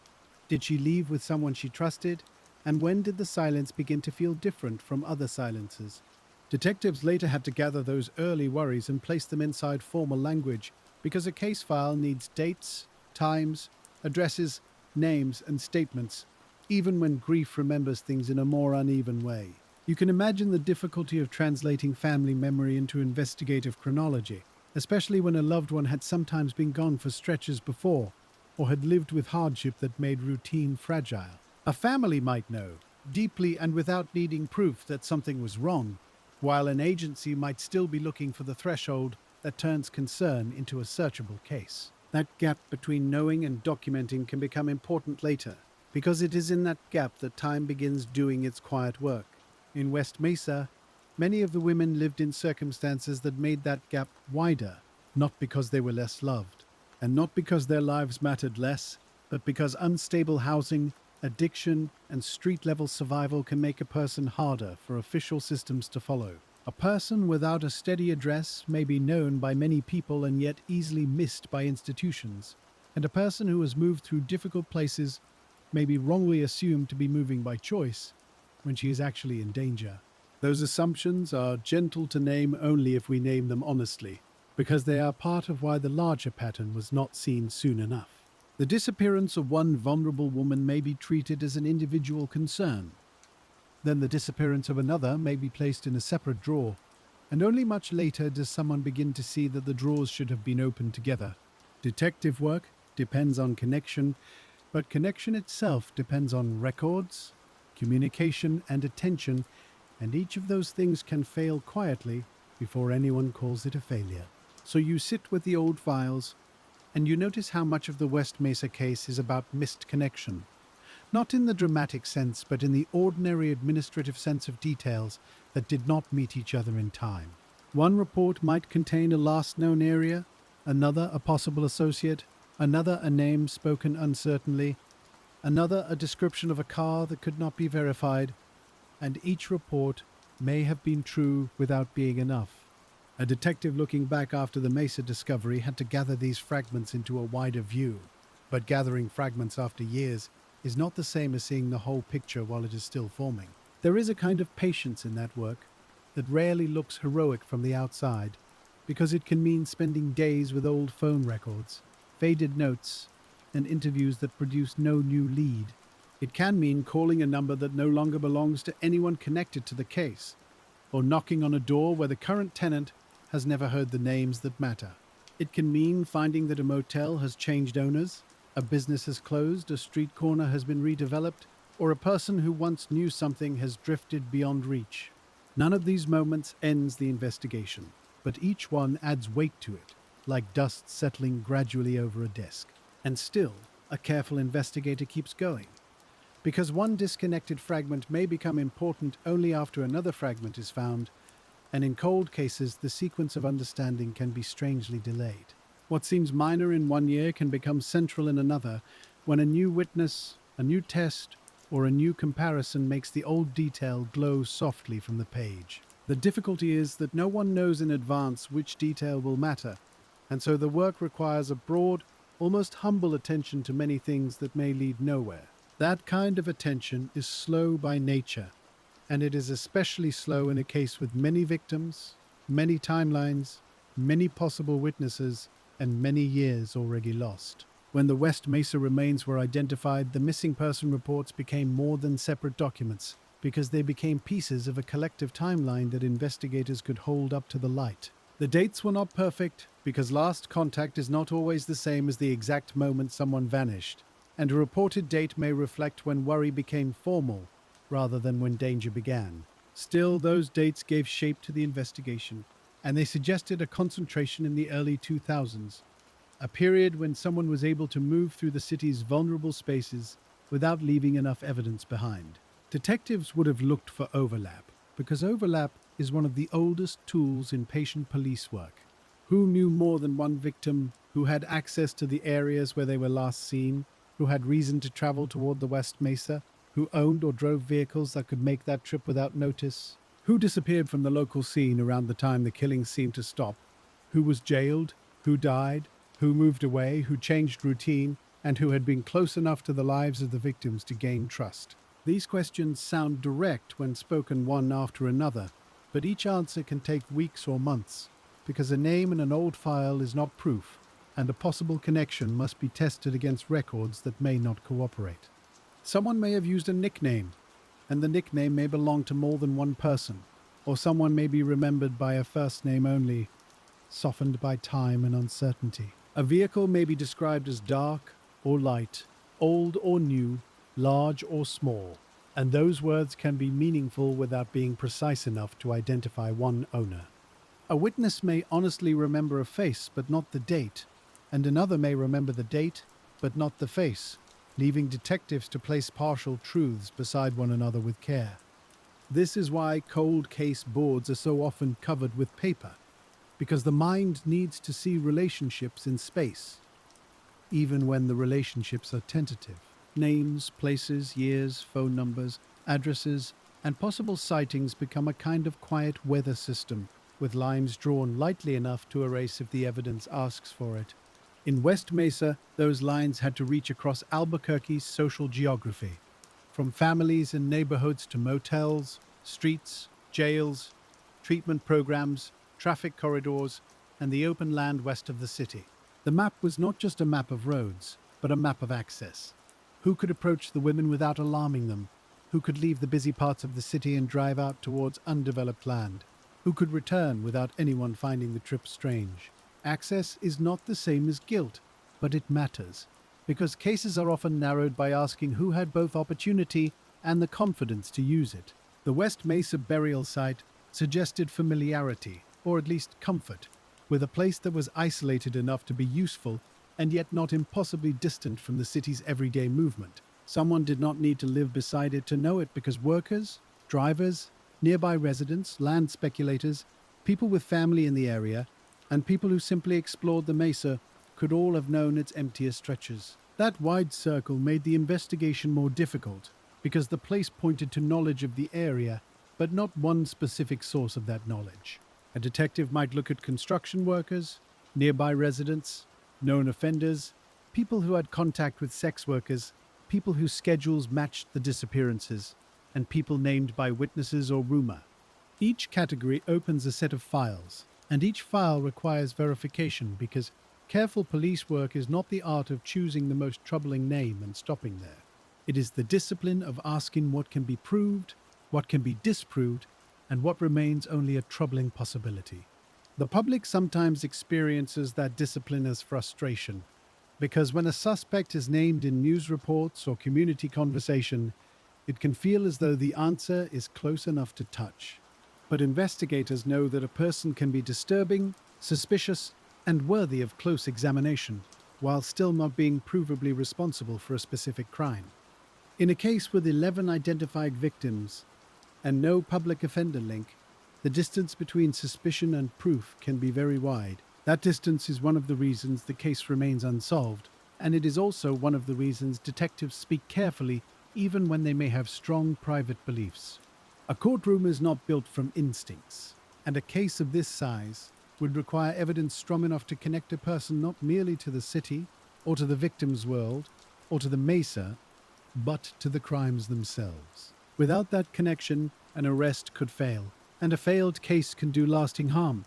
Did she leave with someone she trusted? And when did the silence begin to feel different from other silences? Detectives later had to gather those early worries and place them inside formal language, because a case file needs dates, times, addresses, names, and statements, even when grief remembers things in a more uneven way. You can imagine the difficulty of translating family memory into investigative chronology, especially when a loved one had sometimes been gone for stretches before, or had lived with hardship that made routine fragile. A family might know, deeply and without needing proof, that something was wrong, while an agency might still be looking for the threshold that turns concern into a searchable case. That gap between knowing and documenting can become important later, because it is in that gap that time begins doing its quiet work. In West Mesa, many of the women lived in circumstances that made that gap wider, not because they were less loved, and not because their lives mattered less, but because unstable housing, addiction, and street-level survival can make a person harder for official systems to follow. A person without a steady address may be known by many people and yet easily missed by institutions, and a person who has moved through difficult places may be wrongly assumed to be moving by choice when she is actually in danger. Those assumptions are gentle to name only if we name them honestly, because they are part of why the larger pattern was not seen soon enough. The disappearance of one vulnerable woman may be treated as an individual concern. Then the disappearance of another may be placed in a separate drawer, and only much later does someone begin to see that the drawers should have been opened together. Detective work depends on connection, but connection itself depends on records, communication, and attention, and each of those things can fail quietly before anyone calls it a failure. So you sit with the old files, and you notice how much of the West Mesa case is about missed connection. Not in the dramatic sense, but in the ordinary administrative sense of details that did not meet each other in time. One report might contain a last known area, another a possible associate, another a name spoken uncertainly, another a description of a car that could not be verified, and each report may have been true without being enough. A detective looking back after the Mesa discovery had to gather these fragments into a wider view, but gathering fragments after years is not the same as seeing the whole picture while it is still forming. There is a kind of patience in that work that rarely looks heroic from the outside, because it can mean spending days with old phone records, faded notes, and interviews that produce no new lead. It can mean calling a number that no longer belongs to anyone connected to the case, or knocking on a door where the current tenant has never heard the names that matter. It can mean finding that a motel has changed owners, a business has closed, a street corner has been redeveloped, or a person who once knew something has drifted beyond reach. None of these moments ends the investigation, but each one adds weight to it, like dust settling gradually over a desk. And still, a careful investigator keeps going, because one disconnected fragment may become important only after another fragment is found, and in cold cases the sequence of understanding can be strangely delayed. What seems minor in one year can become central in another when a new witness, a new test, or a new comparison makes the old detail glow softly from the page. The difficulty is that no one knows in advance which detail will matter, and so the work requires a broad, almost humble attention to many things that may lead nowhere. That kind of attention is slow by nature, and it is especially slow in a case with many victims, many timelines, many possible witnesses, and many years already lost. When the West Mesa remains were identified, the missing person reports became more than separate documents, because they became pieces of a collective timeline that investigators could hold up to the light. The dates were not perfect, because last contact is not always the same as the exact moment someone vanished, and a reported date may reflect when worry became formal, rather than when danger began. Still, those dates gave shape to the investigation, and they suggested a concentration in the early 2000s, a period when someone was able to move through the city's vulnerable spaces without leaving enough evidence behind. Detectives would have looked for overlap, because overlap is one of the oldest tools in patient police work. Who knew more than one victim, who had access to the areas where they were last seen, who had reason to travel toward the West Mesa, who owned or drove vehicles that could make that trip without notice, who disappeared from the local scene around the time the killings seemed to stop, who was jailed, who died, who moved away, who changed routine, and who had been close enough to the lives of the victims to gain trust. These questions sound direct when spoken one after another, but each answer can take weeks or months, because a name in an old file is not proof, and a possible connection must be tested against records that may not cooperate. Someone may have used a nickname, and the nickname may belong to more than one person, or someone may be remembered by a first name only, softened by time and uncertainty. A vehicle may be described as dark or light, old or new, large or small, and those words can be meaningful without being precise enough to identify one owner. A witness may honestly remember a face but not the date, and another may remember the date but not the face, leaving detectives to place partial truths beside one another with care. This is why cold case boards are so often covered with paper, because the mind needs to see relationships in space, even when the relationships are tentative. Names, places, years, phone numbers, addresses, and possible sightings become a kind of quiet weather system, with lines drawn lightly enough to erase if the evidence asks for it. In West Mesa, those lines had to reach across Albuquerque's social geography, from families and neighborhoods to motels, streets, jails, treatment programs, traffic corridors, and the open land west of the city. The map was not just a map of roads, but a map of access. Who could approach the women without alarming them? Who could leave the busy parts of the city and drive out towards undeveloped land? Who could return without anyone finding the trip strange? Access is not the same as guilt, but it matters, because cases are often narrowed by asking who had both opportunity and the confidence to use it. The West Mesa burial site suggested familiarity, or at least comfort, with a place that was isolated enough to be useful and yet not impossibly distant from the city's everyday movement. Someone did not need to live beside it to know it, because workers, drivers, nearby residents, land speculators, people with family in the area, and people who simply explored the mesa could all have known its emptier stretches. That wide circle made the investigation more difficult, because the place pointed to knowledge of the area, but not one specific source of that knowledge. A detective might look at construction workers, nearby residents, known offenders, people who had contact with sex workers, people whose schedules matched the disappearances, and people named by witnesses or rumor. Each category opens a set of files, and each file requires verification, because careful police work is not the art of choosing the most troubling name and stopping there. It is the discipline of asking what can be proved, what can be disproved, and what remains only a troubling possibility. The public sometimes experiences that discipline as frustration, because when a suspect is named in news reports or community conversation, it can feel as though the answer is close enough to touch. But investigators know that a person can be disturbing, suspicious, and worthy of close examination, while still not being provably responsible for a specific crime. In a case with 11 identified victims and no public offender link, the distance between suspicion and proof can be very wide. That distance is one of the reasons the case remains unsolved, and it is also one of the reasons detectives speak carefully even when they may have strong private beliefs. A courtroom is not built from instincts, and a case of this size would require evidence strong enough to connect a person not merely to the city, or to the victim's world, or to the mesa, but to the crimes themselves. Without that connection, an arrest could fail, and a failed case can do lasting harm,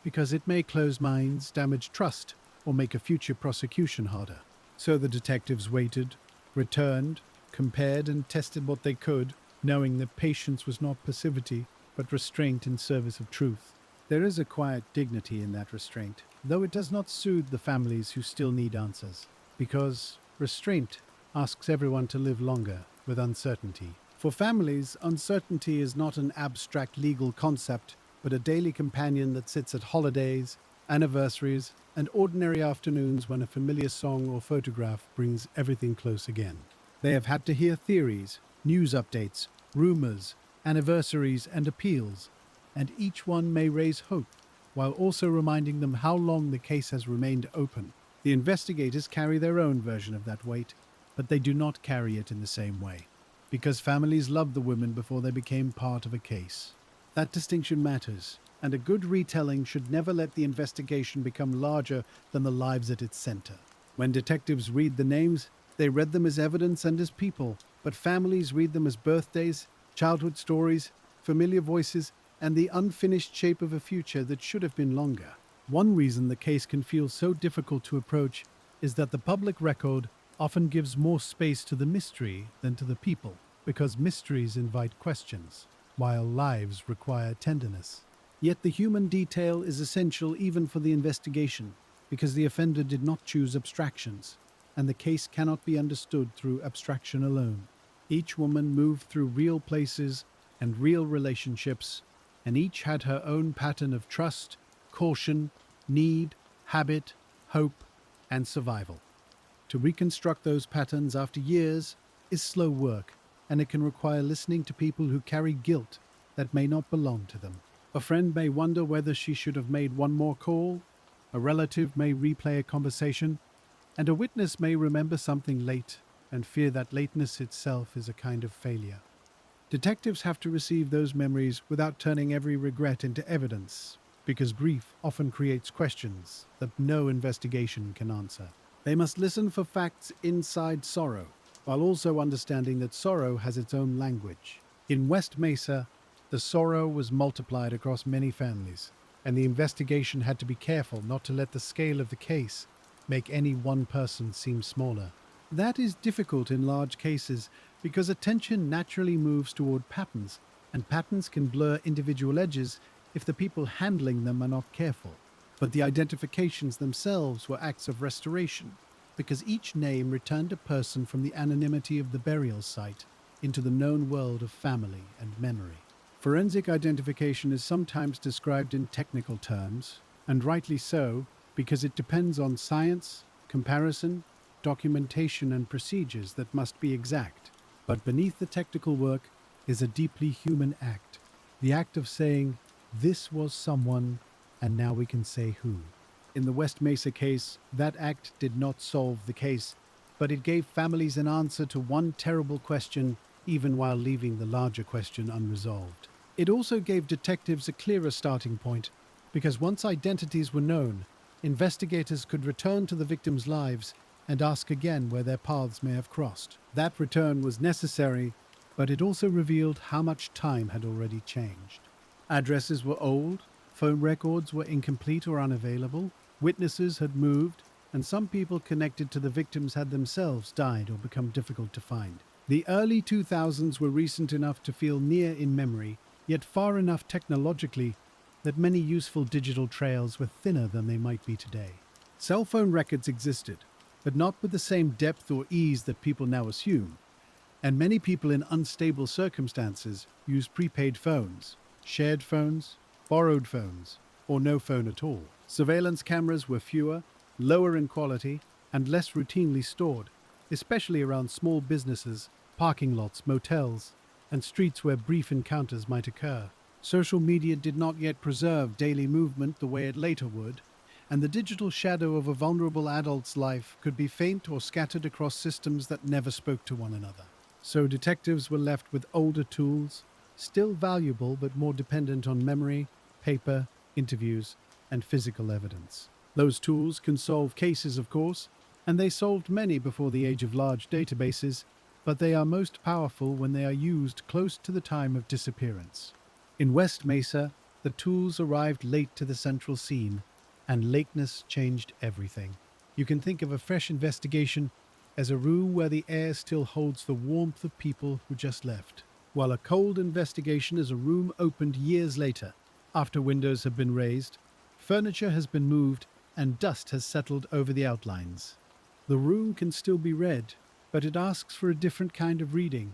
because it may close minds, damage trust, or make a future prosecution harder. So the detectives waited, returned, compared, and tested what they could, knowing that patience was not passivity, but restraint in service of truth. There is a quiet dignity in that restraint, though it does not soothe the families who still need answers, because restraint asks everyone to live longer with uncertainty. For families, uncertainty is not an abstract legal concept, but a daily companion that sits at holidays, anniversaries, and ordinary afternoons when a familiar song or photograph brings everything close again. They have had to hear theories, news updates, rumors, anniversaries, and appeals, and each one may raise hope, while also reminding them how long the case has remained open. The investigators carry their own version of that weight, but they do not carry it in the same way, because families loved the women before they became part of a case. That distinction matters, and a good retelling should never let the investigation become larger than the lives at its center. When detectives read the names, they read them as evidence and as people, but families read them as birthdays, childhood stories, familiar voices, and the unfinished shape of a future that should have been longer. One reason the case can feel so difficult to approach is that the public record often gives more space to the mystery than to the people, because mysteries invite questions, while lives require tenderness. Yet the human detail is essential even for the investigation, because the offender did not choose abstractions, and the case cannot be understood through abstraction alone. Each woman moved through real places and real relationships, and each had her own pattern of trust, caution, need, habit, hope, and survival. To reconstruct those patterns after years is slow work, and it can require listening to people who carry guilt that may not belong to them. A friend may wonder whether she should have made one more call, a relative may replay a conversation, and a witness may remember something late and fear that lateness itself is a kind of failure. Detectives have to receive those memories without turning every regret into evidence, because grief often creates questions that no investigation can answer. They must listen for facts inside sorrow, while also understanding that sorrow has its own language. In West Mesa, the sorrow was multiplied across many families, and the investigation had to be careful not to let the scale of the case make any one person seem smaller. That is difficult in large cases because attention naturally moves toward patterns, and patterns can blur individual edges if the people handling them are not careful. But the identifications themselves were acts of restoration, because each name returned a person from the anonymity of the burial site into the known world of family and memory. Forensic identification is sometimes described in technical terms, and rightly so, because it depends on science, comparison, documentation, and procedures that must be exact. But beneath the technical work is a deeply human act, the act of saying, "This was someone, and now we can say who." In the West Mesa case, that act did not solve the case, but it gave families an answer to one terrible question, even while leaving the larger question unresolved. It also gave detectives a clearer starting point, because once identities were known, investigators could return to the victims' lives and ask again where their paths may have crossed. That return was necessary, but it also revealed how much time had already changed. Addresses were old, phone records were incomplete or unavailable, witnesses had moved, and some people connected to the victims had themselves died or become difficult to find. The early 2000s were recent enough to feel near in memory, yet far enough technologically that many useful digital trails were thinner than they might be today. Cell phone records existed, but not with the same depth or ease that people now assume, and many people in unstable circumstances use prepaid phones, shared phones, borrowed phones, or no phone at all. Surveillance cameras were fewer, lower in quality, and less routinely stored, especially around small businesses, parking lots, motels, and streets where brief encounters might occur. Social media did not yet preserve daily movement the way it later would, and the digital shadow of a vulnerable adult's life could be faint or scattered across systems that never spoke to one another. So detectives were left with older tools, still valuable but more dependent on memory, paper, interviews, and physical evidence. Those tools can solve cases, of course, and they solved many before the age of large databases, but they are most powerful when they are used close to the time of disappearance. In West Mesa, the tools arrived late to the central scene, and lateness changed everything. You can think of a fresh investigation as a room where the air still holds the warmth of people who just left, while a cold investigation is a room opened years later, after windows have been raised, furniture has been moved, and dust has settled over the outlines. The room can still be read, but it asks for a different kind of reading.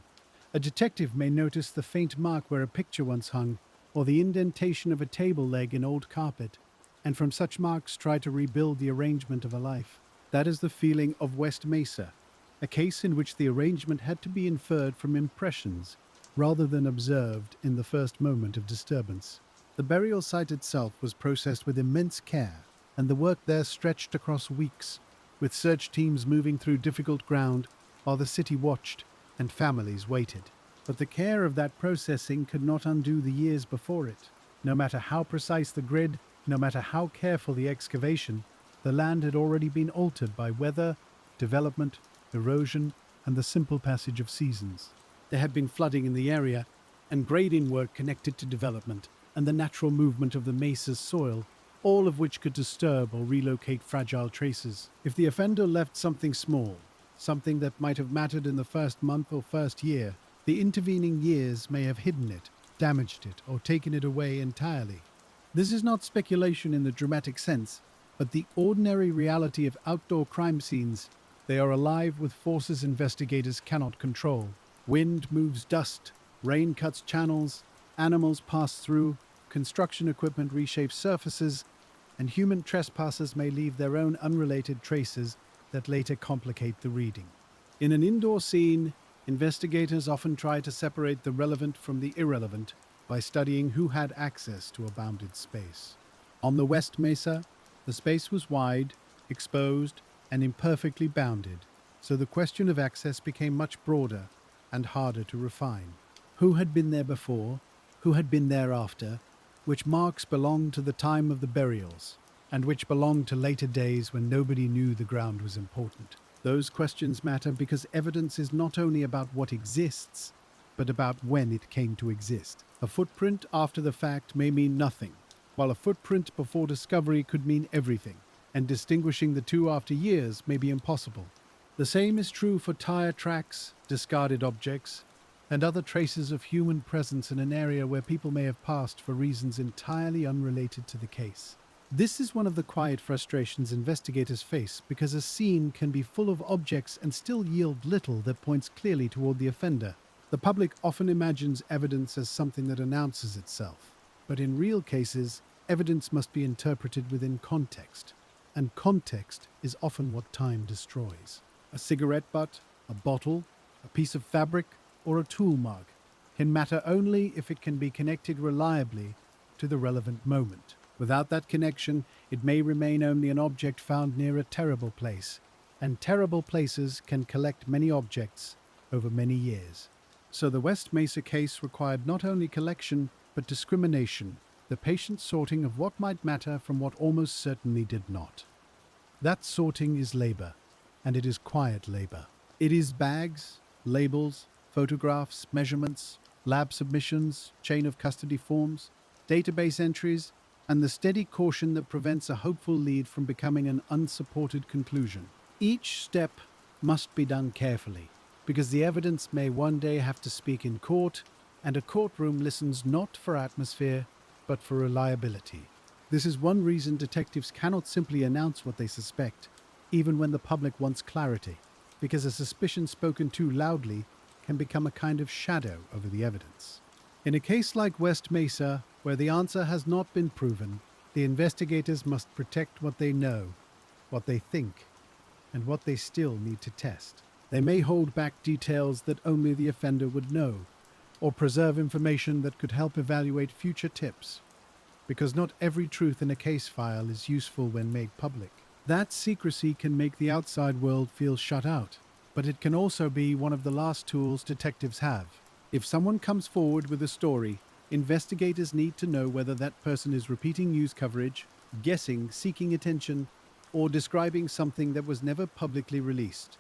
A detective may notice the faint mark where a picture once hung, or the indentation of a table leg in old carpet, and from such marks try to rebuild the arrangement of a life. That is the feeling of West Mesa, a case in which the arrangement had to be inferred from impressions rather than observed in the first moment of disturbance. The burial site itself was processed with immense care, and the work there stretched across weeks, with search teams moving through difficult ground while the city watched and families waited. But the care of that processing could not undo the years before it. No matter how precise the grid, no matter how careful the excavation, the land had already been altered by weather, development, erosion, and the simple passage of seasons. There had been flooding in the area, and grading work connected to development, and the natural movement of the mesa's soil, all of which could disturb or relocate fragile traces. If the offender left something small, something that might have mattered in the first month or first year, the intervening years may have hidden it, damaged it, or taken it away entirely. This is not speculation in the dramatic sense, but the ordinary reality of outdoor crime scenes. They are alive with forces investigators cannot control, Wind moves dust, rain cuts channels, animals pass through, construction equipment reshapes surfaces, and human trespassers may leave their own unrelated traces that later complicate the reading. In an indoor scene, investigators often try to separate the relevant from the irrelevant by studying who had access to a bounded space. On the West Mesa, the space was wide, exposed, and imperfectly bounded, so the question of access became much broader and harder to refine. Who had been there before? Who had been there after? Which marks belonged to the time of the burials, and which belonged to later days when nobody knew the ground was important? Those questions matter because evidence is not only about what exists, but about when it came to exist. A footprint after the fact may mean nothing, while a footprint before discovery could mean everything, and distinguishing the two after years may be impossible. The same is true for tire tracks, discarded objects, and other traces of human presence in an area where people may have passed for reasons entirely unrelated to the case. This is one of the quiet frustrations investigators face because a scene can be full of objects and still yield little that points clearly toward the offender. The public often imagines evidence as something that announces itself, but in real cases, evidence must be interpreted within context, and context is often what time destroys. A cigarette butt, a bottle, a piece of fabric, or a tool mug can matter only if it can be connected reliably to the relevant moment. Without that connection, it may remain only an object found near a terrible place, and terrible places can collect many objects over many years. So the West Mesa case required not only collection, but discrimination, the patient sorting of what might matter from what almost certainly did not. That sorting is labor, and it is quiet labor. It is bags, labels, photographs, measurements, lab submissions, chain of custody forms, database entries, and the steady caution that prevents a hopeful lead from becoming an unsupported conclusion. Each step must be done carefully, because the evidence may one day have to speak in court, and a courtroom listens not for atmosphere, but for reliability. This is one reason detectives cannot simply announce what they suspect, even when the public wants clarity, because a suspicion spoken too loudly can become a kind of shadow over the evidence. In a case like West Mesa, where the answer has not been proven, the investigators must protect what they know, what they think, and what they still need to test. They may hold back details that only the offender would know, or preserve information that could help evaluate future tips, because not every truth in a case file is useful when made public. That secrecy can make the outside world feel shut out, but it can also be one of the last tools detectives have. If someone comes forward with a story, investigators need to know whether that person is repeating news coverage, guessing, seeking attention, or describing something that was never publicly released.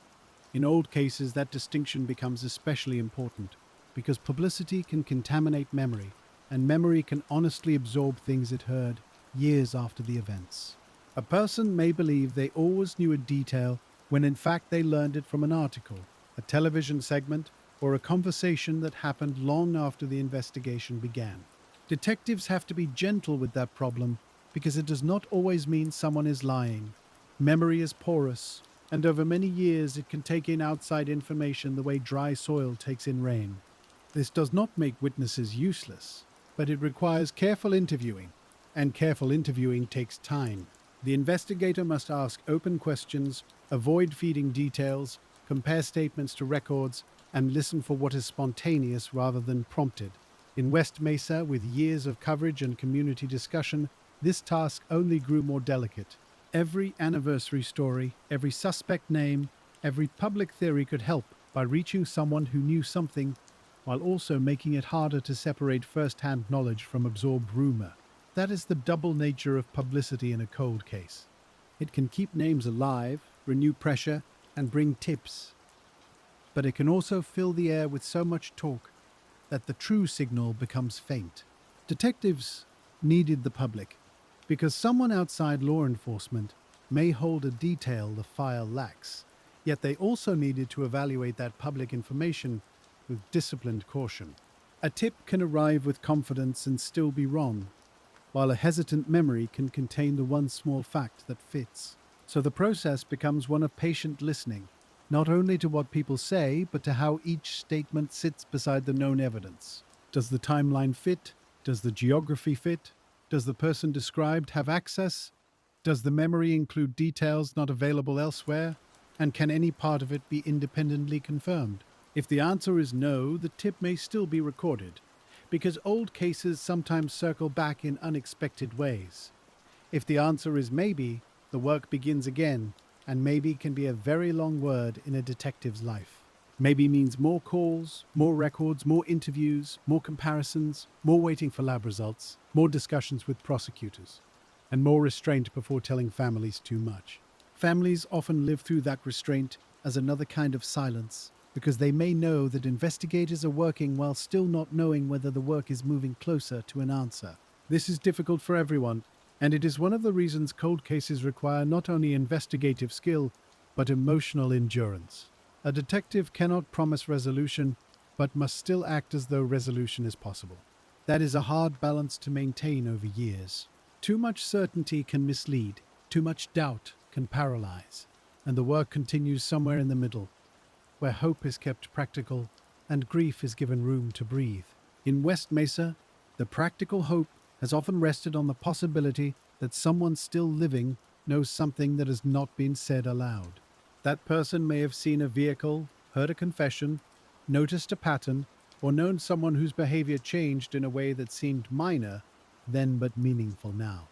In old cases, that distinction becomes especially important, because publicity can contaminate memory, and memory can honestly absorb things it heard years after the events. A person may believe they always knew a detail when in fact they learned it from an article, a television segment, or a conversation that happened long after the investigation began. Detectives have to be gentle with that problem because it does not always mean someone is lying. Memory is porous, and over many years it can take in outside information the way dry soil takes in rain. This does not make witnesses useless, but it requires careful interviewing, and careful interviewing takes time. The investigator must ask open questions, avoid feeding details, compare statements to records, and listen for what is spontaneous rather than prompted. In West Mesa, with years of coverage and community discussion, this task only grew more delicate. Every anniversary story, every suspect name, every public theory could help by reaching someone who knew something, while also making it harder to separate first-hand knowledge from absorbed rumor. That is the double nature of publicity in a cold case. It can keep names alive, renew pressure, and bring tips. But it can also fill the air with so much talk that the true signal becomes faint. Detectives needed the public because someone outside law enforcement may hold a detail the file lacks, yet they also needed to evaluate that public information with disciplined caution. A tip can arrive with confidence and still be wrong, while a hesitant memory can contain the one small fact that fits. So the process becomes one of patient listening, not only to what people say, but to how each statement sits beside the known evidence. Does the timeline fit? Does the geography fit? Does the person described have access? Does the memory include details not available elsewhere? And can any part of it be independently confirmed? If the answer is no, the tip may still be recorded, because old cases sometimes circle back in unexpected ways. If the answer is maybe, the work begins again, and maybe can be a very long word in a detective's life. Maybe means more calls, more records, more interviews, more comparisons, more waiting for lab results, more discussions with prosecutors, and more restraint before telling families too much. Families often live through that restraint as another kind of silence, because they may know that investigators are working while still not knowing whether the work is moving closer to an answer. This is difficult for everyone, and it is one of the reasons cold cases require not only investigative skill, but emotional endurance. A detective cannot promise resolution, but must still act as though resolution is possible. That is a hard balance to maintain over years. Too much certainty can mislead, too much doubt can paralyze, and the work continues somewhere in the middle, where hope is kept practical and grief is given room to breathe. In West Mesa, the practical hope has often rested on the possibility that someone still living knows something that has not been said aloud. That person may have seen a vehicle, heard a confession, noticed a pattern, or known someone whose behavior changed in a way that seemed minor then but meaningful now.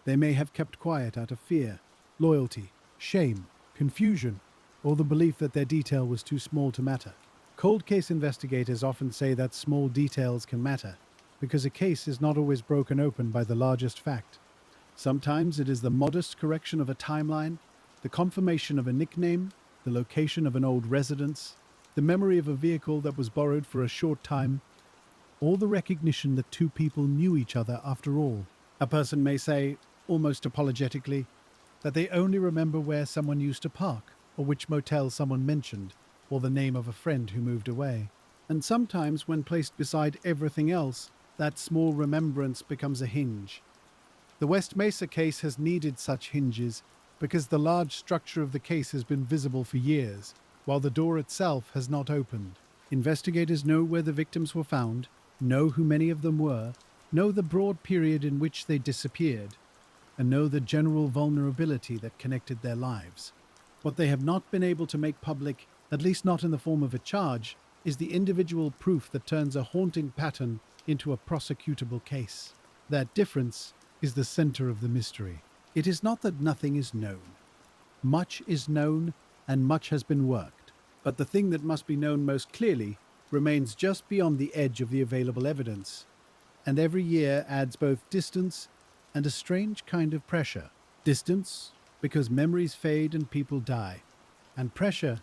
They may have kept quiet out of fear, loyalty, shame, confusion, or the belief that their detail was too small to matter. Cold case investigators often say that small details can matter, because a case is not always broken open by the largest fact. Sometimes it is the modest correction of a timeline, the confirmation of a nickname, the location of an old residence, the memory of a vehicle that was borrowed for a short time, or the recognition that two people knew each other after all. A person may say, almost apologetically, that they only remember where someone used to park, or which motel someone mentioned, or the name of a friend who moved away. And sometimes, when placed beside everything else, that small remembrance becomes a hinge. The West Mesa case has needed such hinges because the large structure of the case has been visible for years, while the door itself has not opened. Investigators know where the victims were found, know who many of them were, know the broad period in which they disappeared, and know the general vulnerability that connected their lives. What they have not been able to make public, at least not in the form of a charge, is the individual proof that turns a haunting pattern into a prosecutable case. That difference is the center of the mystery. It is not that nothing is known. Much is known, and much has been worked. But the thing that must be known most clearly remains just beyond the edge of the available evidence, and every year adds both distance and a strange kind of pressure. Distance, because memories fade and people die, and pressure,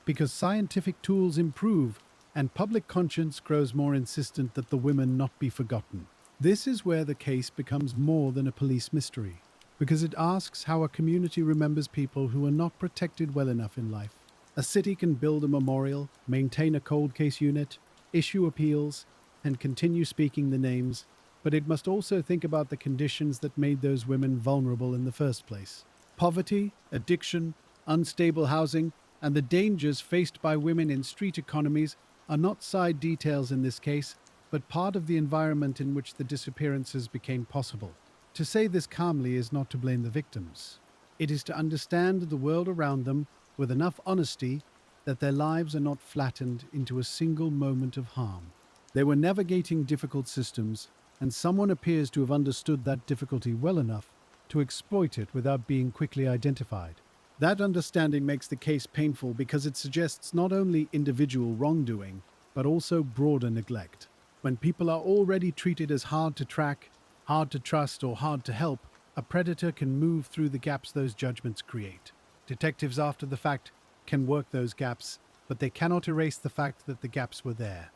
because scientific tools improve and public conscience grows more insistent that the women not be forgotten. This is where the case becomes more than a police mystery, because it asks how a community remembers people who are not protected well enough in life. A city can build a memorial, maintain a cold case unit, issue appeals, and continue speaking the names, but it must also think about the conditions that made those women vulnerable in the first place. Poverty, addiction, unstable housing, and the dangers faced by women in street economies are not side details in this case, but part of the environment in which the disappearances became possible. To say this calmly is not to blame the victims. It is to understand the world around them with enough honesty that their lives are not flattened into a single moment of harm. They were navigating difficult systems, and someone appears to have understood that difficulty well enough to exploit it without being quickly identified. That understanding makes the case painful because it suggests not only individual wrongdoing, but also broader neglect. When people are already treated as hard to track, hard to trust, or hard to help, a predator can move through the gaps those judgments create. Detectives after the fact can work those gaps, but they cannot erase the fact that the gaps were there.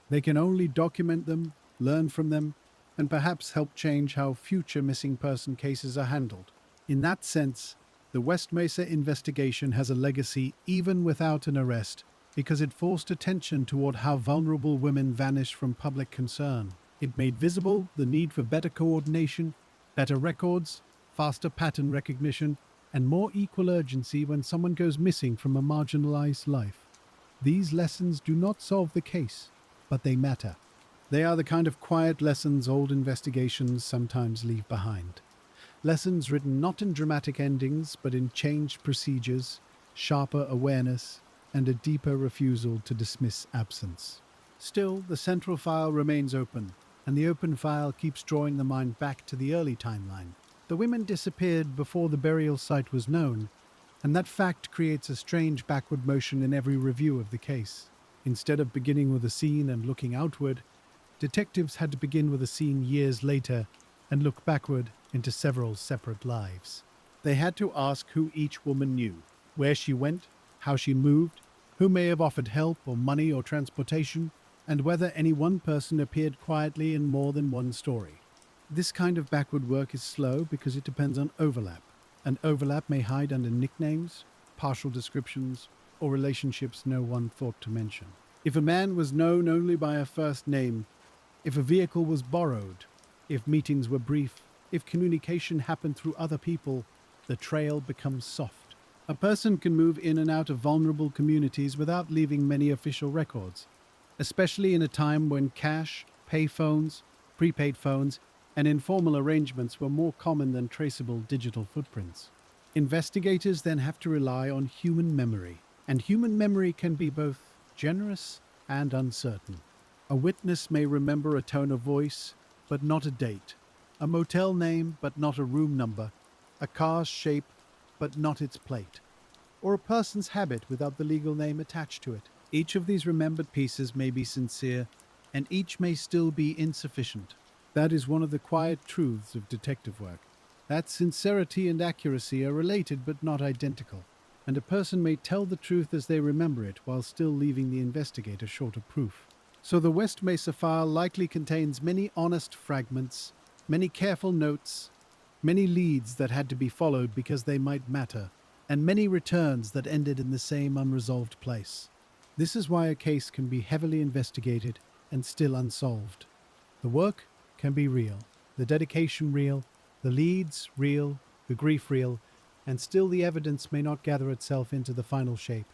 They can only document them, learn from them, and perhaps help change how future missing person cases are handled. In that sense, the West Mesa investigation has a legacy even without an arrest, because it forced attention toward how vulnerable women vanish from public concern. It made visible the need for better coordination, better records, faster pattern recognition, and more equal urgency when someone goes missing from a marginalized life. These lessons do not solve the case, but they matter. They are the kind of quiet lessons old investigations sometimes leave behind. Lessons written not in dramatic endings, but in changed procedures, sharper awareness, and a deeper refusal to dismiss absence. Still, the central file remains open, and the open file keeps drawing the mind back to the early timeline. The women disappeared before the burial site was known, and that fact creates a strange backward motion in every review of the case. Instead of beginning with a scene and looking outward, detectives had to begin with a scene years later and look backward into several separate lives. They had to ask who each woman knew, where she went, how she moved, who may have offered help or money or transportation, and whether any one person appeared quietly in more than one story. This kind of backward work is slow because it depends on overlap, and overlap may hide under nicknames, partial descriptions, or relationships no one thought to mention. If a man was known only by a first name, if a vehicle was borrowed, if meetings were brief, if communication happened through other people, the trail becomes soft. A person can move in and out of vulnerable communities without leaving many official records, especially in a time when cash, payphones, prepaid phones, and informal arrangements were more common than traceable digital footprints. Investigators then have to rely on human memory, and human memory can be both generous and uncertain. A witness may remember a tone of voice, but not a date, a motel name, but not a room number, a car's shape, but not its plate, or a person's habit without the legal name attached to it. Each of these remembered pieces may be sincere, and each may still be insufficient. That is one of the quiet truths of detective work, that sincerity and accuracy are related but not identical, and a person may tell the truth as they remember it while still leaving the investigator short of proof. So the West Mesa file likely contains many honest fragments, many careful notes, many leads that had to be followed because they might matter, and many returns that ended in the same unresolved place. This is why a case can be heavily investigated and still unsolved. The work can be real, the dedication real, the leads real, the grief real, and still the evidence may not gather itself into the final shape.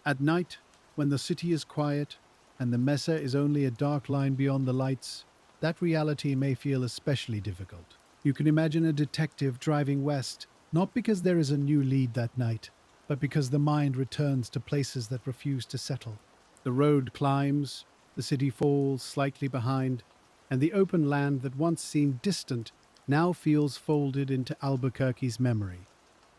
At night, when the city is quiet and the Mesa is only a dark line beyond the lights, that reality may feel especially difficult. You can imagine a detective driving west, not because there is a new lead that night, but because the mind returns to places that refuse to settle. The road climbs, the city falls slightly behind, and the open land that once seemed distant now feels folded into Albuquerque's memory.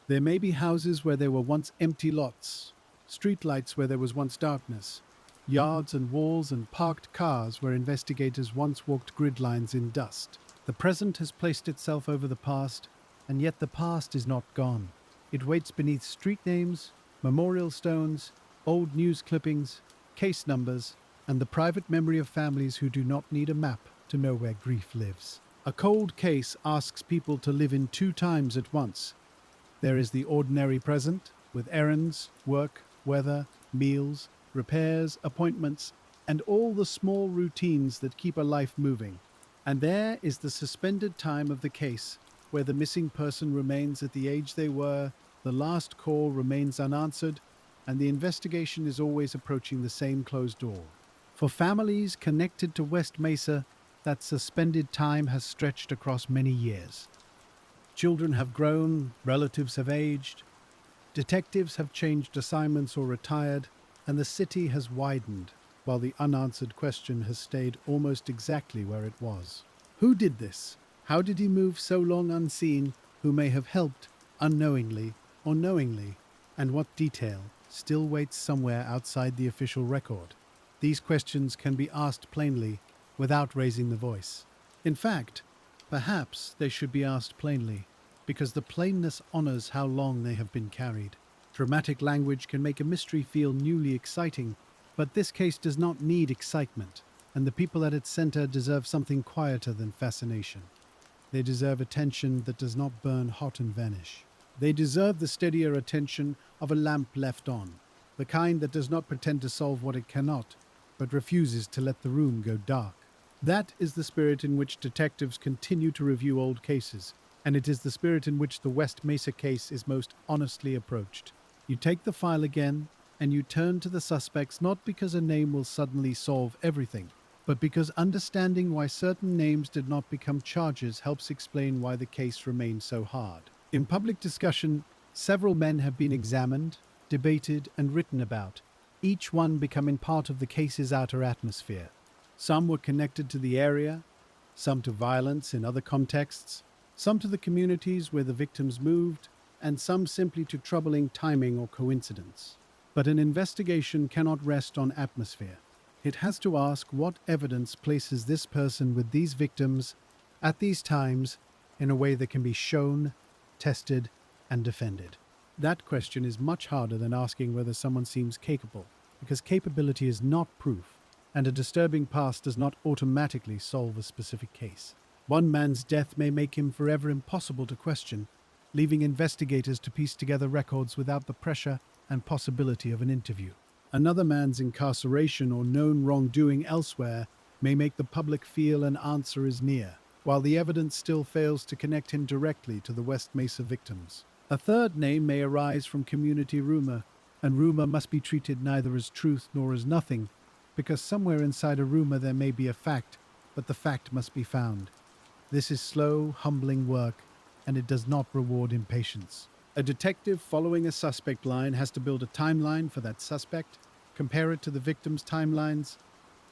There may be houses where there were once empty lots, streetlights where there was once darkness, yards and walls and parked cars where investigators once walked grid lines in dust. The present has placed itself over the past, and yet the past is not gone. It waits beneath street names, memorial stones, old news clippings, case numbers, and the private memory of families who do not need a map to know where grief lives. A cold case asks people to live in two times at once. There is the ordinary present, with errands, work, weather, meals, repairs, appointments, and all the small routines that keep a life moving. And there is the suspended time of the case, where the missing person remains at the age they were, the last call remains unanswered, and the investigation is always approaching the same closed door. For families connected to West Mesa, that suspended time has stretched across many years. Children have grown, relatives have aged, detectives have changed assignments or retired, and the city has widened, while the unanswered question has stayed almost exactly where it was. Who did this? How did he move so long unseen? Who may have helped, unknowingly or knowingly? And what detail still waits somewhere outside the official record? These questions can be asked plainly, without raising the voice. In fact, perhaps they should be asked plainly, because the plainness honors how long they have been carried. Dramatic language can make a mystery feel newly exciting, but this case does not need excitement, and the people at its center deserve something quieter than fascination. They deserve attention that does not burn hot and vanish. They deserve the steadier attention of a lamp left on, the kind that does not pretend to solve what it cannot, but refuses to let the room go dark. That is the spirit in which detectives continue to review old cases, and it is the spirit in which the West Mesa case is most honestly approached. You take the file again, and you turn to the suspects not because a name will suddenly solve everything, but because understanding why certain names did not become charges helps explain why the case remains so hard. In public discussion, several men have been examined, debated, and written about, each one becoming part of the case's outer atmosphere. Some were connected to the area, some to violence in other contexts, some to the communities where the victims moved, and some simply to troubling timing or coincidence. But an investigation cannot rest on atmosphere. It has to ask what evidence places this person with these victims at these times in a way that can be shown, tested, and defended. That question is much harder than asking whether someone seems capable, because capability is not proof, and a disturbing past does not automatically solve a specific case. One man's death may make him forever impossible to question, leaving investigators to piece together records without the pressure and possibility of an interview. Another man's incarceration or known wrongdoing elsewhere may make the public feel an answer is near, while the evidence still fails to connect him directly to the West Mesa victims. A third name may arise from community rumor, and rumor must be treated neither as truth nor as nothing, because somewhere inside a rumor there may be a fact, but the fact must be found. This is slow, humbling work, and it does not reward impatience. A detective following a suspect line has to build a timeline for that suspect, compare it to the victim's timelines,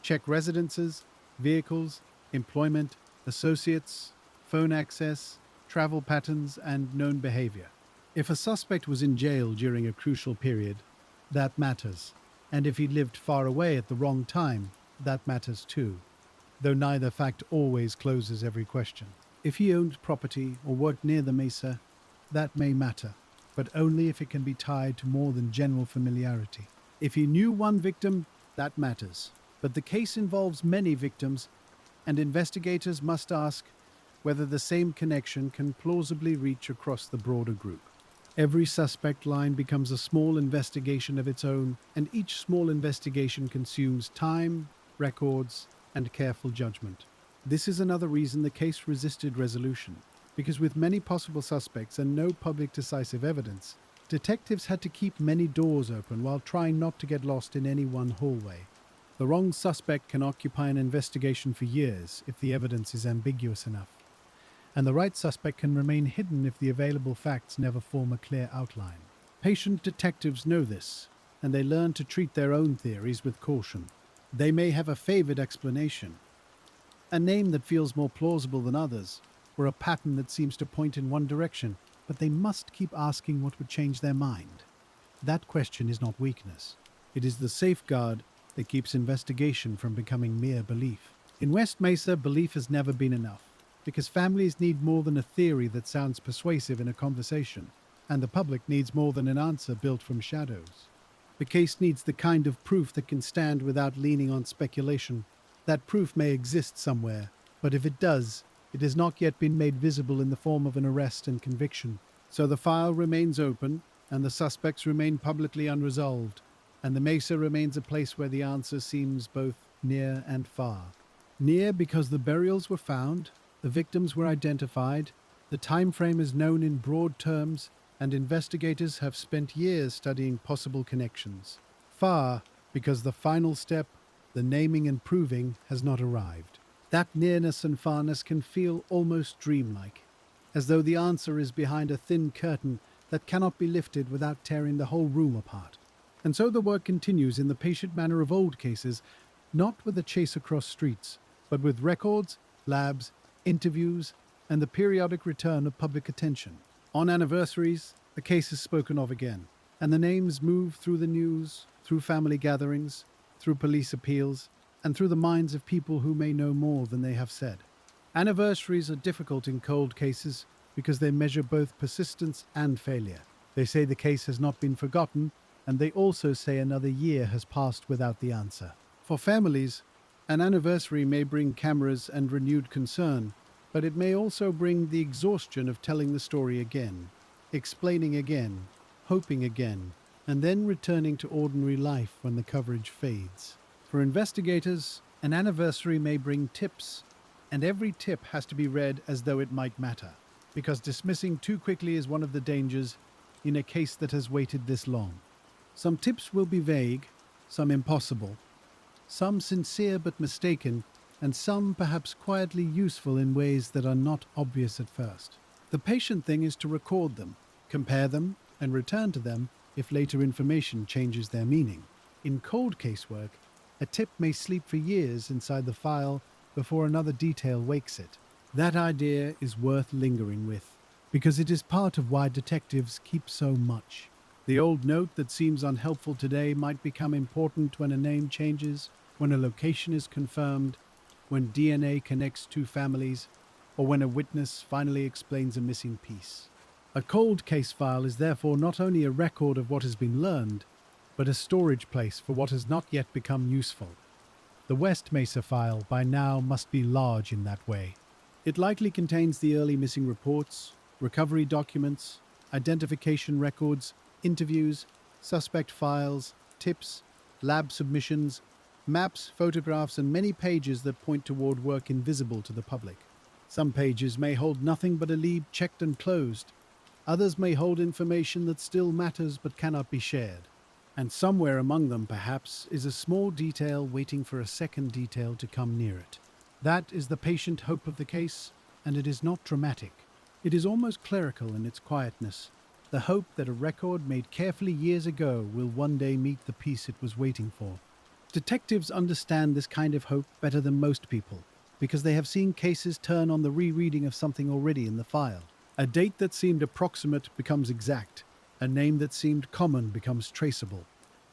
check residences, vehicles, employment, associates, phone access, travel patterns, and known behavior. If a suspect was in jail during a crucial period, that matters. And if he lived far away at the wrong time, that matters too, though neither fact always closes every question. If he owned property or worked near the mesa, that may matter, but only if it can be tied to more than general familiarity. If he knew one victim, that matters. But the case involves many victims, and investigators must ask whether the same connection can plausibly reach across the broader group. Every suspect line becomes a small investigation of its own, and each small investigation consumes time, records, and careful judgment. This is another reason the case resisted resolution, because with many possible suspects and no public decisive evidence, detectives had to keep many doors open while trying not to get lost in any one hallway. The wrong suspect can occupy an investigation for years if the evidence is ambiguous enough, and the right suspect can remain hidden if the available facts never form a clear outline. Patient detectives know this, and they learn to treat their own theories with caution. They may have a favored explanation, a name that feels more plausible than others, or a pattern that seems to point in one direction, but they must keep asking what would change their mind. That question is not weakness. It is the safeguard that keeps investigation from becoming mere belief. In West Mesa, belief has never been enough, because families need more than a theory that sounds persuasive in a conversation, and the public needs more than an answer built from shadows. The case needs the kind of proof that can stand without leaning on speculation. That proof may exist somewhere, but if it does, it has not yet been made visible in the form of an arrest and conviction. So the file remains open, and the suspects remain publicly unresolved, and the Mesa remains a place where the answer seems both near and far. Near because the burials were found, the victims were identified, the time frame is known in broad terms, and investigators have spent years studying possible connections. Far because the final step, the naming and proving, has not arrived. That nearness and farness can feel almost dreamlike, as though the answer is behind a thin curtain that cannot be lifted without tearing the whole room apart. And so the work continues in the patient manner of old cases, not with a chase across streets, but with records, labs, interviews, and the periodic return of public attention. On anniversaries, the case is spoken of again, and the names move through the news, through family gatherings, through police appeals, and through the minds of people who may know more than they have said. Anniversaries are difficult in cold cases because they measure both persistence and failure. They say the case has not been forgotten, and they also say another year has passed without the answer. For families, an anniversary may bring cameras and renewed concern, but it may also bring the exhaustion of telling the story again, explaining again, hoping again, and then returning to ordinary life when the coverage fades. For investigators, an anniversary may bring tips, and every tip has to be read as though it might matter. because dismissing too quickly is one of the dangers in a case that has waited this long. Some tips will be vague, some impossible, some sincere but mistaken, and some perhaps quietly useful in ways that are not obvious at first. The patient thing is to record them, compare them, and return to them if later information changes their meaning. In cold casework, a tip may sleep for years inside the file before another detail wakes it. That idea is worth lingering with, because it is part of why detectives keep so much. The old note that seems unhelpful today might become important when a name changes, when a location is confirmed, when DNA connects two families, or when a witness finally explains a missing piece. A cold case file is therefore not only a record of what has been learned, but a storage place for what has not yet become useful. The West Mesa file by now must be large in that way. It likely contains the early missing reports, recovery documents, identification records, interviews, suspect files, tips, lab submissions, maps, photographs, and many pages that point toward work invisible to the public. Some pages may hold nothing but a lead checked and closed. Others may hold information that still matters but cannot be shared. And somewhere among them, perhaps, is a small detail waiting for a second detail to come near it. That is the patient hope of the case, and it is not dramatic. It is almost clerical in its quietness, the hope that a record made carefully years ago will one day meet the piece it was waiting for. Detectives understand this kind of hope better than most people, because they have seen cases turn on the rereading of something already in the file. A date that seemed approximate becomes exact. A name that seemed common becomes traceable.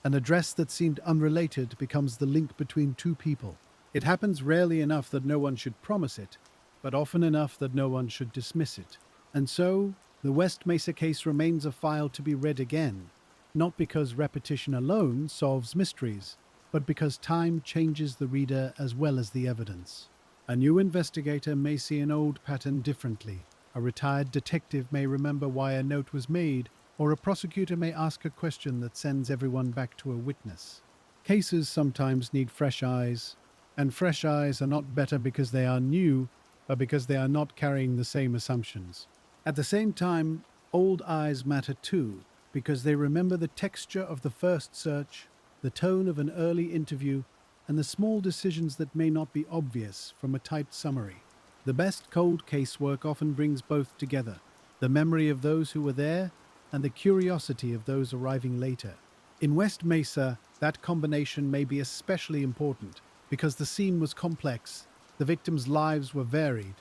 An address that seemed unrelated becomes the link between two people. It happens rarely enough that no one should promise it, but often enough that no one should dismiss it. And so, the West Mesa case remains a file to be read again, not because repetition alone solves mysteries, but because time changes the reader as well as the evidence. A new investigator may see an old pattern differently. A retired detective may remember why a note was made, or a prosecutor may ask a question that sends everyone back to a witness. Cases sometimes need fresh eyes, and fresh eyes are not better because they are new, but because they are not carrying the same assumptions. At the same time, old eyes matter too, because they remember the texture of the first search, the tone of an early interview, and the small decisions that may not be obvious from a typed summary. The best cold case work often brings both together, the memory of those who were there and the curiosity of those arriving later. In West Mesa, that combination may be especially important because the scene was complex, the victims' lives were varied,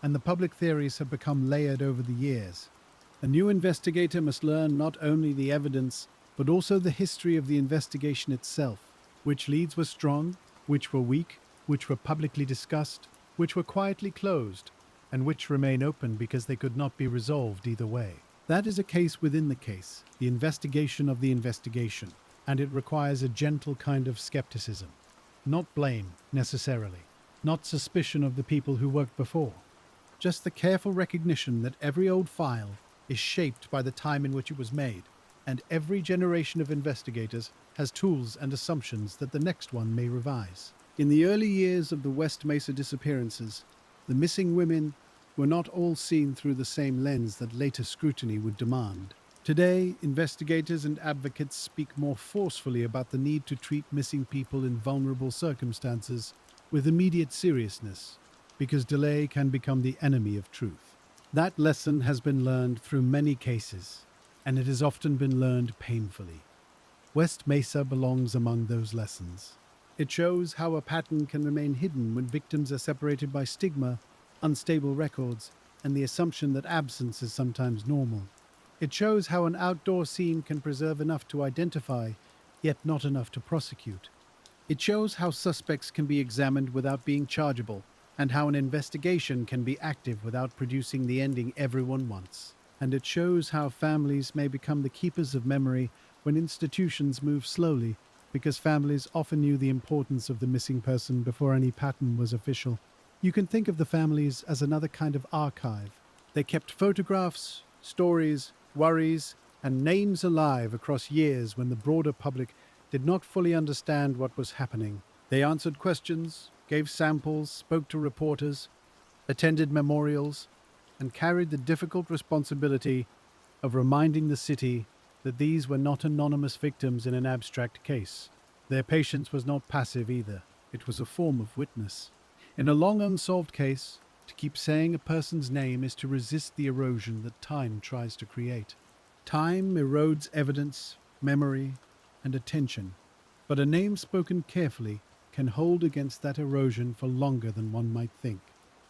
and the public theories have become layered over the years. A new investigator must learn not only the evidence, but also the history of the investigation itself. Which leads were strong, which were weak, which were publicly discussed, which were quietly closed, and which remain open because they could not be resolved either way. That is a case within the case, the investigation of the investigation, and it requires a gentle kind of skepticism. Not blame, necessarily. Not suspicion of the people who worked before. Just the careful recognition that every old file is shaped by the time in which it was made, and every generation of investigators has tools and assumptions that the next one may revise. In the early years of the West Mesa disappearances, the missing women were not all seen through the same lens that later scrutiny would demand. Today, investigators and advocates speak more forcefully about the need to treat missing people in vulnerable circumstances with immediate seriousness, because delay can become the enemy of truth. That lesson has been learned through many cases, and it has often been learned painfully. West Mesa belongs among those lessons. It shows how a pattern can remain hidden when victims are separated by stigma, unstable records, and the assumption that absence is sometimes normal. It shows how an outdoor scene can preserve enough to identify, yet not enough to prosecute. It shows how suspects can be examined without being chargeable, and how an investigation can be active without producing the ending everyone wants. And it shows how families may become the keepers of memory when institutions move slowly, because families often knew the importance of the missing person before any pattern was official. You can think of the families as another kind of archive. They kept photographs, stories, worries, and names alive across years when the broader public did not fully understand what was happening. They answered questions, gave samples, spoke to reporters, attended memorials, and carried the difficult responsibility of reminding the city that these were not anonymous victims in an abstract case. Their patience was not passive either, it was a form of witness. In a long unsolved case, to keep saying a person's name is to resist the erosion that time tries to create. Time erodes evidence, memory, and attention, but a name spoken carefully can hold against that erosion for longer than one might think.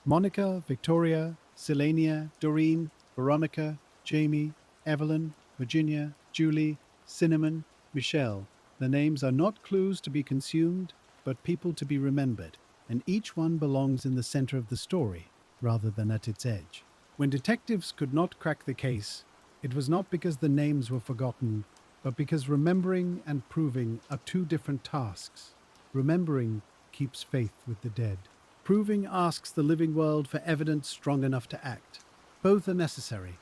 Monica, Victoria, Selenia, Doreen, Veronica, Jamie, Evelyn, Virginia, Julie, Cinnamon, Michelle. The names are not clues to be consumed, but people to be remembered, and each one belongs in the center of the story rather than at its edge. When detectives could not crack the case, it was not because the names were forgotten, but because remembering and proving are two different tasks. Remembering keeps faith with the dead. Proving asks the living world for evidence strong enough to act. Both are necessary,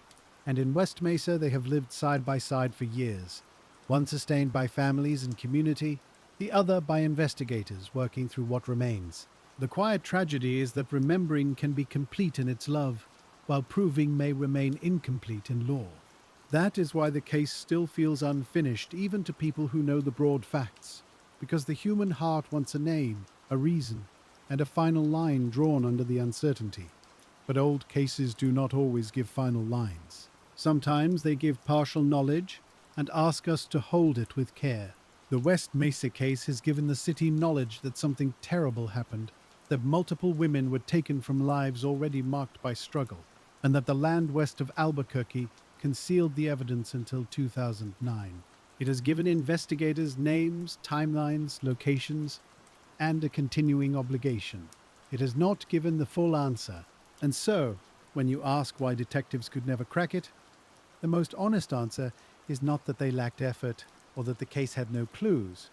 and in West Mesa they have lived side by side for years, one sustained by families and community, the other by investigators working through what remains. The quiet tragedy is that remembering can be complete in its love, while proving may remain incomplete in law. That is why the case still feels unfinished even to people who know the broad facts, because the human heart wants a name, a reason, and a final line drawn under the uncertainty. But old cases do not always give final lines. Sometimes they give partial knowledge and ask us to hold it with care. The West Mesa case has given the city knowledge that something terrible happened, that multiple women were taken from lives already marked by struggle, and that the land west of Albuquerque concealed the evidence until 2009. It has given investigators names, timelines, locations, and a continuing obligation. It has not given the full answer, and so, when you ask why detectives could never crack it, the most honest answer is not that they lacked effort, or that the case had no clues,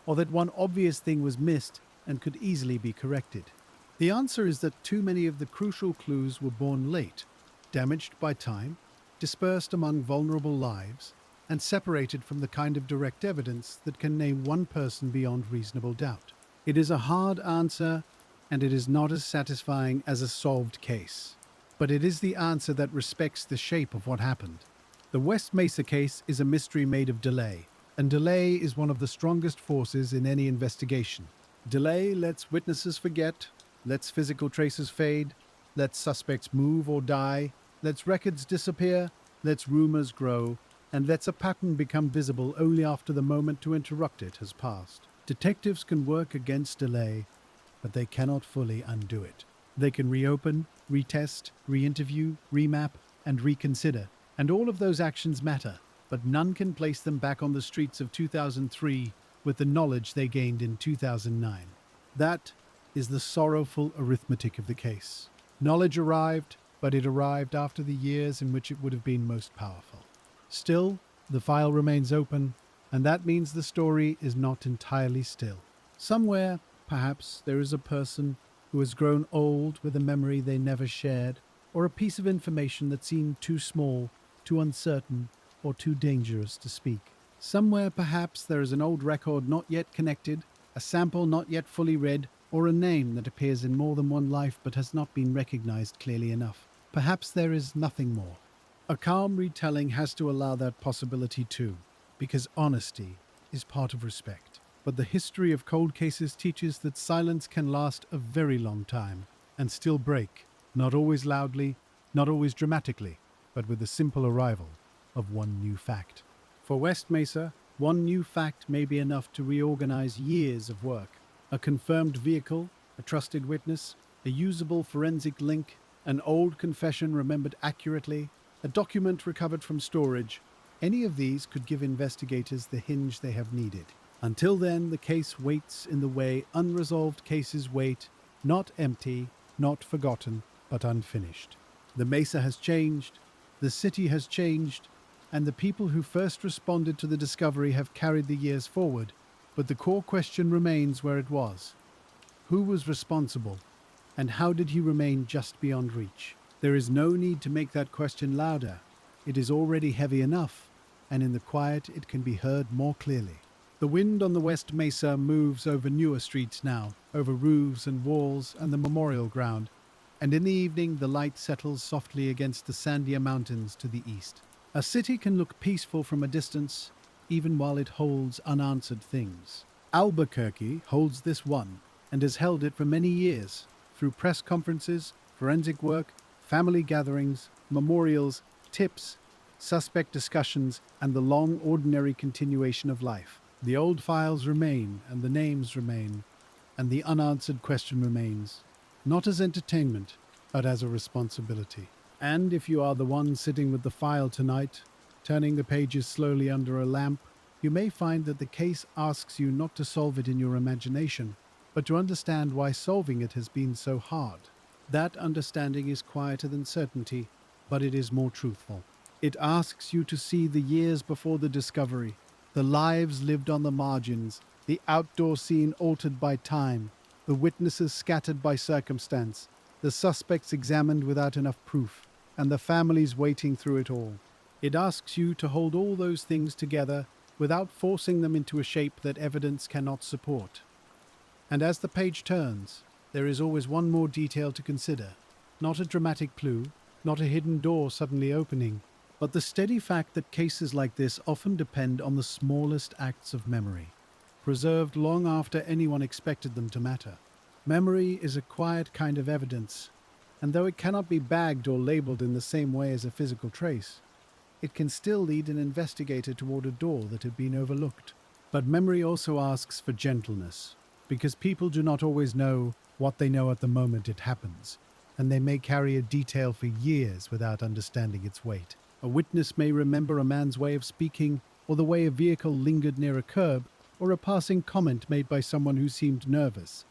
or that one obvious thing was missed and could easily be corrected. The answer is that too many of the crucial clues were born late, damaged by time, dispersed among vulnerable lives, and separated from the kind of direct evidence that can name one person beyond reasonable doubt. It is a hard answer, and it is not as satisfying as a solved case. But it is the answer that respects the shape of what happened. The West Mesa case is a mystery made of delay, and delay is one of the strongest forces in any investigation. Delay lets witnesses forget, lets physical traces fade, lets suspects move or die, lets records disappear, lets rumors grow, and lets a pattern become visible only after the moment to interrupt it has passed. Detectives can work against delay, but they cannot fully undo it. They can reopen, retest, re-interview, remap, and reconsider. And all of those actions matter, but none can place them back on the streets of 2003 with the knowledge they gained in 2009. That is the sorrowful arithmetic of the case. Knowledge arrived, but it arrived after the years in which it would have been most powerful. Still, the file remains open, and that means the story is not entirely still. Somewhere, perhaps, there is a person who has grown old with a memory they never shared, or a piece of information that seemed too small, too uncertain, or too dangerous to speak. Somewhere, perhaps, there is an old record not yet connected, a sample not yet fully read, or a name that appears in more than one life but has not been recognized clearly enough. Perhaps there is nothing more. A calm retelling has to allow that possibility too, because honesty is part of respect. But the history of cold cases teaches that silence can last a very long time and still break, not always loudly, not always dramatically, but with the simple arrival of one new fact. For West Mesa, one new fact may be enough to reorganize years of work. A confirmed vehicle, a trusted witness, a usable forensic link, an old confession remembered accurately, a document recovered from storage. Any of these could give investigators the hinge they have needed. Until then, the case waits in the way unresolved cases wait, not empty, not forgotten, but unfinished. The Mesa has changed, the city has changed, and the people who first responded to the discovery have carried the years forward, but the core question remains where it was. Who was responsible, and how did he remain just beyond reach? There is no need to make that question louder. It is already heavy enough, and in the quiet it can be heard more clearly. The wind on the West Mesa moves over newer streets now, over roofs and walls and the memorial ground, and in the evening the light settles softly against the sandier mountains to the east. A city can look peaceful from a distance, even while it holds unanswered things. Albuquerque holds this one, and has held it for many years, through press conferences, forensic work, family gatherings, memorials, tips, suspect discussions, and the long, ordinary continuation of life. The old files remain, and the names remain, and the unanswered question remains, not as entertainment, but as a responsibility. And if you are the one sitting with the file tonight, turning the pages slowly under a lamp, you may find that the case asks you not to solve it in your imagination, but to understand why solving it has been so hard. That understanding is quieter than certainty, but it is more truthful. It asks you to see the years before the discovery, the lives lived on the margins, the outdoor scene altered by time, the witnesses scattered by circumstance, the suspects examined without enough proof, and the families waiting through it all. It asks you to hold all those things together without forcing them into a shape that evidence cannot support. And as the page turns, there is always one more detail to consider. Not a dramatic clue, not a hidden door suddenly opening, but the steady fact that cases like this often depend on the smallest acts of memory, preserved long after anyone expected them to matter. Memory is a quiet kind of evidence, and though it cannot be bagged or labeled in the same way as a physical trace, it can still lead an investigator toward a door that had been overlooked. But memory also asks for gentleness, because people do not always know what they know at the moment it happens, and they may carry a detail for years without understanding its weight. A witness may remember a man's way of speaking, or the way a vehicle lingered near a curb, or a passing comment made by someone who seemed nervous,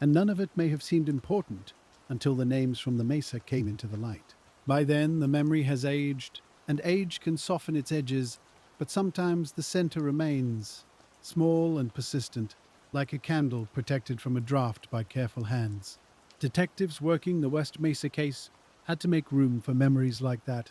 and none of it may have seemed important until the names from the mesa came into the light. By then, the memory has aged, and age can soften its edges, but sometimes the center remains, small and persistent, like a candle protected from a draft by careful hands. Detectives working the West Mesa case had to make room for memories like that,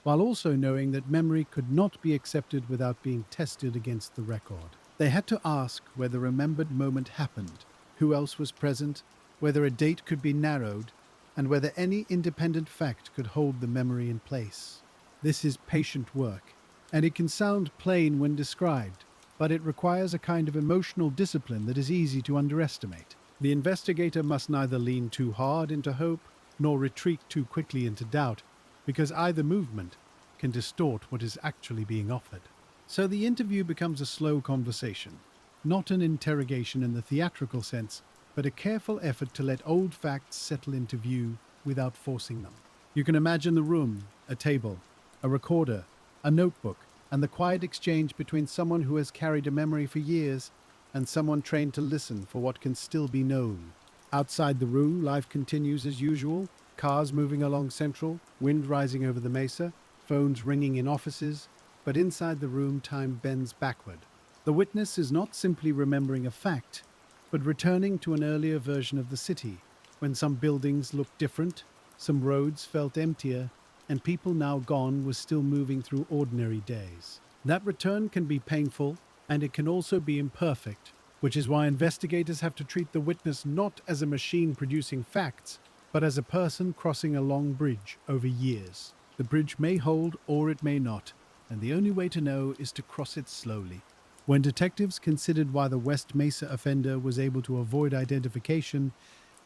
while also knowing that memory could not be accepted without being tested against the record. They had to ask where the remembered moment happened, who else was present, whether a date could be narrowed, and whether any independent fact could hold the memory in place. This is patient work, and it can sound plain when described, but it requires a kind of emotional discipline that is easy to underestimate. The investigator must neither lean too hard into hope, nor retreat too quickly into doubt, because either movement can distort what is actually being offered. So the interview becomes a slow conversation, not an interrogation in the theatrical sense, but a careful effort to let old facts settle into view without forcing them. You can imagine the room, a table, a recorder, a notebook, and the quiet exchange between someone who has carried a memory for years and someone trained to listen for what can still be known. Outside the room, life continues as usual, cars moving along Central, wind rising over the mesa, phones ringing in offices, but inside the room time bends backward. The witness is not simply remembering a fact, but returning to an earlier version of the city, when some buildings looked different, some roads felt emptier, and people now gone were still moving through ordinary days. That return can be painful, and it can also be imperfect, which is why investigators have to treat the witness not as a machine producing facts, but as a person crossing a long bridge over years. The bridge may hold or it may not, and the only way to know is to cross it slowly. When detectives considered why the West Mesa offender was able to avoid identification,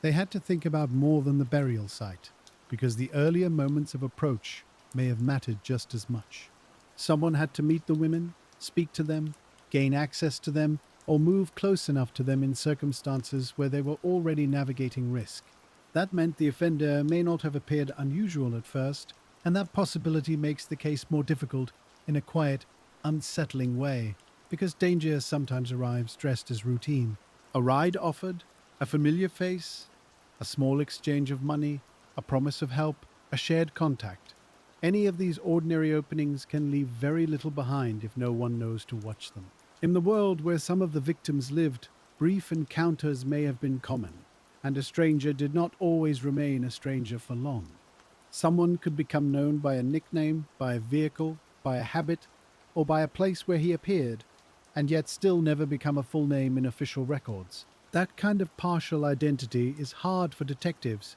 they had to think about more than the burial site, because the earlier moments of approach may have mattered just as much. Someone had to meet the women, speak to them, gain access to them, or move close enough to them in circumstances where they were already navigating risk. That meant the offender may not have appeared unusual at first, and that possibility makes the case more difficult in a quiet, unsettling way, because danger sometimes arrives dressed as routine. A ride offered, a familiar face, a small exchange of money, a promise of help, a shared contact. Any of these ordinary openings can leave very little behind if no one knows to watch them. In the world where some of the victims lived, brief encounters may have been common, and a stranger did not always remain a stranger for long. Someone could become known by a nickname, by a vehicle, by a habit, or by a place where he appeared, and yet still never become a full name in official records. That kind of partial identity is hard for detectives,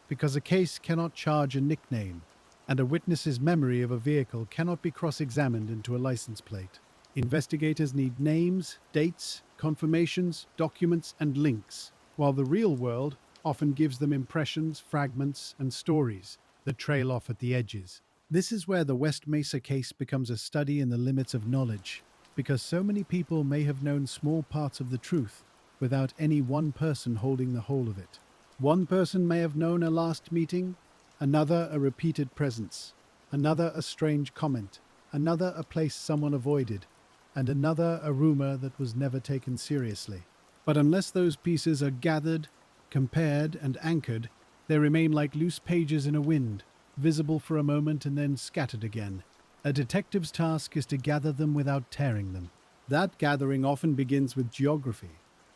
because a case cannot charge a nickname, and a witness's memory of a vehicle cannot be cross-examined into a license plate. Investigators need names, dates, confirmations, documents, and links, while the real world often gives them impressions, fragments, and stories that trail off at the edges. This is where the West Mesa case becomes a study in the limits of knowledge, because so many people may have known small parts of the truth without any one person holding the whole of it. One person may have known a last meeting, another a repeated presence, another a strange comment, another a place someone avoided, and another a rumor that was never taken seriously. But unless those pieces are gathered, compared, and anchored, they remain like loose pages in a wind, visible for a moment and then scattered again. A detective's task is to gather them without tearing them. That gathering often begins with geography,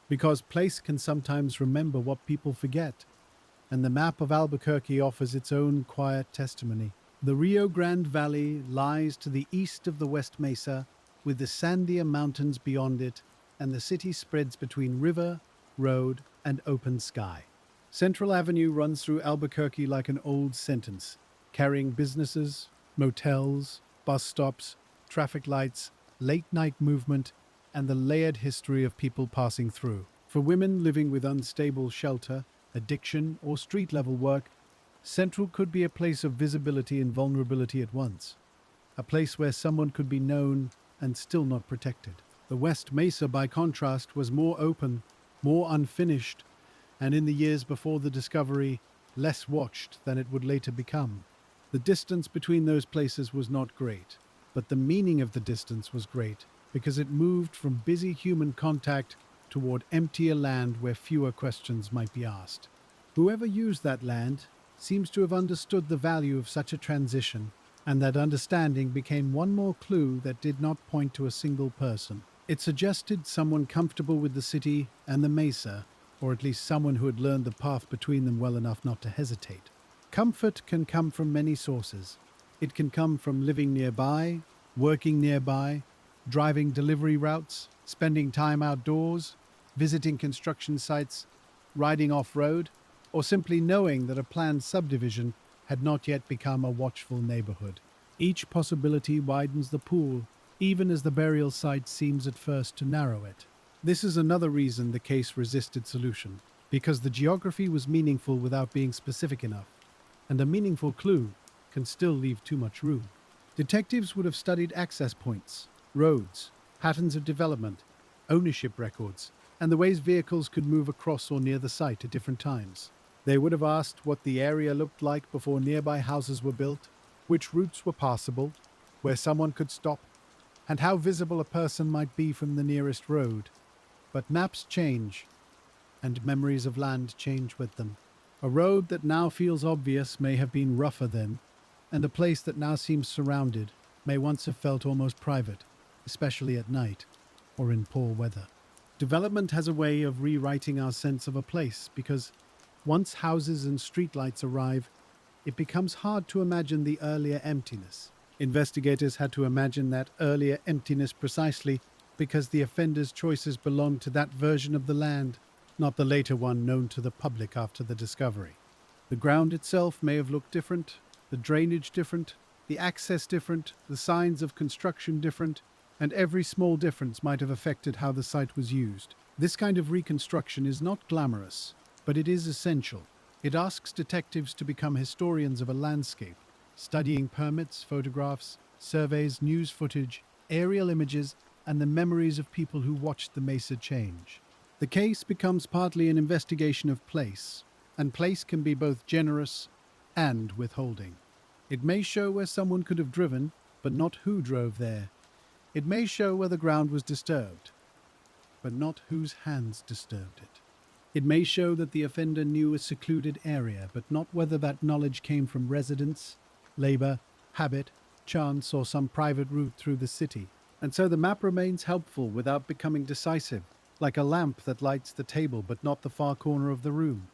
because place can sometimes remember what people forget, and the map of Albuquerque offers its own quiet testimony. The Rio Grande Valley lies to the east of the West Mesa, with the Sandia Mountains beyond it, and the city spreads between river, road, and open sky. Central Avenue runs through Albuquerque like an old sentence, carrying businesses, motels, bus stops, traffic lights, late-night movement, and the layered history of people passing through. For women living with unstable shelter, addiction, or street-level work, Central could be a place of visibility and vulnerability at once. A place where someone could be known and still not protected. The West Mesa, by contrast, was more open, more unfinished, and in the years before the discovery, less watched than it would later become. The distance between those places was not great, but the meaning of the distance was great, because it moved from busy human contact toward emptier land where fewer questions might be asked. Whoever used that land seems to have understood the value of such a transition, and that understanding became one more clue that did not point to a single person. It suggested someone comfortable with the city and the mesa, or at least someone who had learned the path between them well enough not to hesitate. Comfort can come from many sources. It can come from living nearby, working nearby, driving delivery routes, spending time outdoors, visiting construction sites, riding off-road, or simply knowing that a planned subdivision had not yet become a watchful neighborhood. Each possibility widens the pool, even as the burial site seems at first to narrow it. This is another reason the case resisted solution, because the geography was meaningful without being specific enough, and a meaningful clue can still leave too much room. Detectives would have studied access points, roads, patterns of development, ownership records, and the ways vehicles could move across or near the site at different times. They would have asked what the area looked like before nearby houses were built, which routes were passable, where someone could stop, and how visible a person might be from the nearest road. But maps change, and memories of land change with them. A road that now feels obvious may have been rougher then, and a place that now seems surrounded may once have felt almost private, especially at night or in poor weather. Development has a way of rewriting our sense of a place, because once houses and streetlights arrive, it becomes hard to imagine the earlier emptiness. Investigators had to imagine that earlier emptiness precisely because the offender's choices belonged to that version of the land, not the later one known to the public after the discovery. The ground itself may have looked different, the drainage different, the access different, the signs of construction different, and every small difference might have affected how the site was used. This kind of reconstruction is not glamorous, but it is essential. It asks detectives to become historians of a landscape, studying permits, photographs, surveys, news footage, aerial images, and the memories of people who watched the mesa change. The case becomes partly an investigation of place, and place can be both generous and withholding. It may show where someone could have driven, but not who drove there. It may show where the ground was disturbed, but not whose hands disturbed it. It may show that the offender knew a secluded area, but not whether that knowledge came from residence, labor, habit, chance, or some private route through the city. And so the map remains helpful without becoming decisive, like a lamp that lights the table but not the far corner of the room.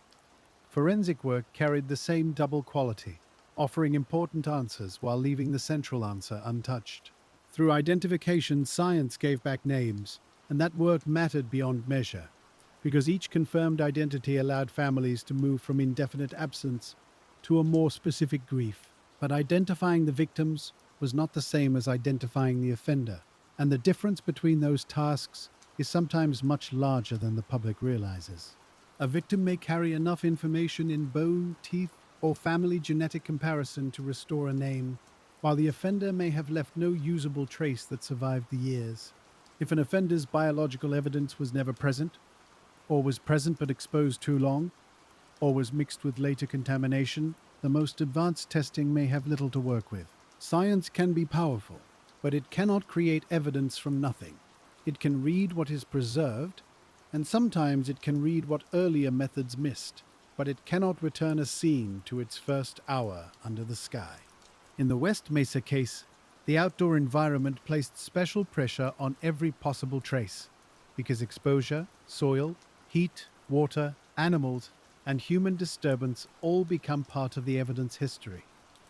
Forensic work carried the same double quality, offering important answers while leaving the central answer untouched. Through identification, science gave back names, and that work mattered beyond measure, because each confirmed identity allowed families to move from indefinite absence to a more specific grief. But identifying the victims was not the same as identifying the offender, and the difference between those tasks is sometimes much larger than the public realizes. A victim may carry enough information in bone, teeth, or family genetic comparison to restore a name, while the offender may have left no usable trace that survived the years. If an offender's biological evidence was never present, or was present but exposed too long, or was mixed with later contamination, the most advanced testing may have little to work with. Science can be powerful, but it cannot create evidence from nothing. It can read what is preserved, and sometimes it can read what earlier methods missed, but it cannot return a scene to its first hour under the sky. In the West Mesa case, the outdoor environment placed special pressure on every possible trace, because exposure, soil, heat, water, animals, and human disturbance all become part of the evidence history.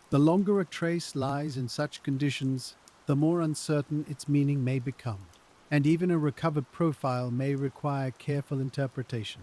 The longer a trace lies in such conditions, the more uncertain its meaning may become, and even a recovered profile may require careful interpretation.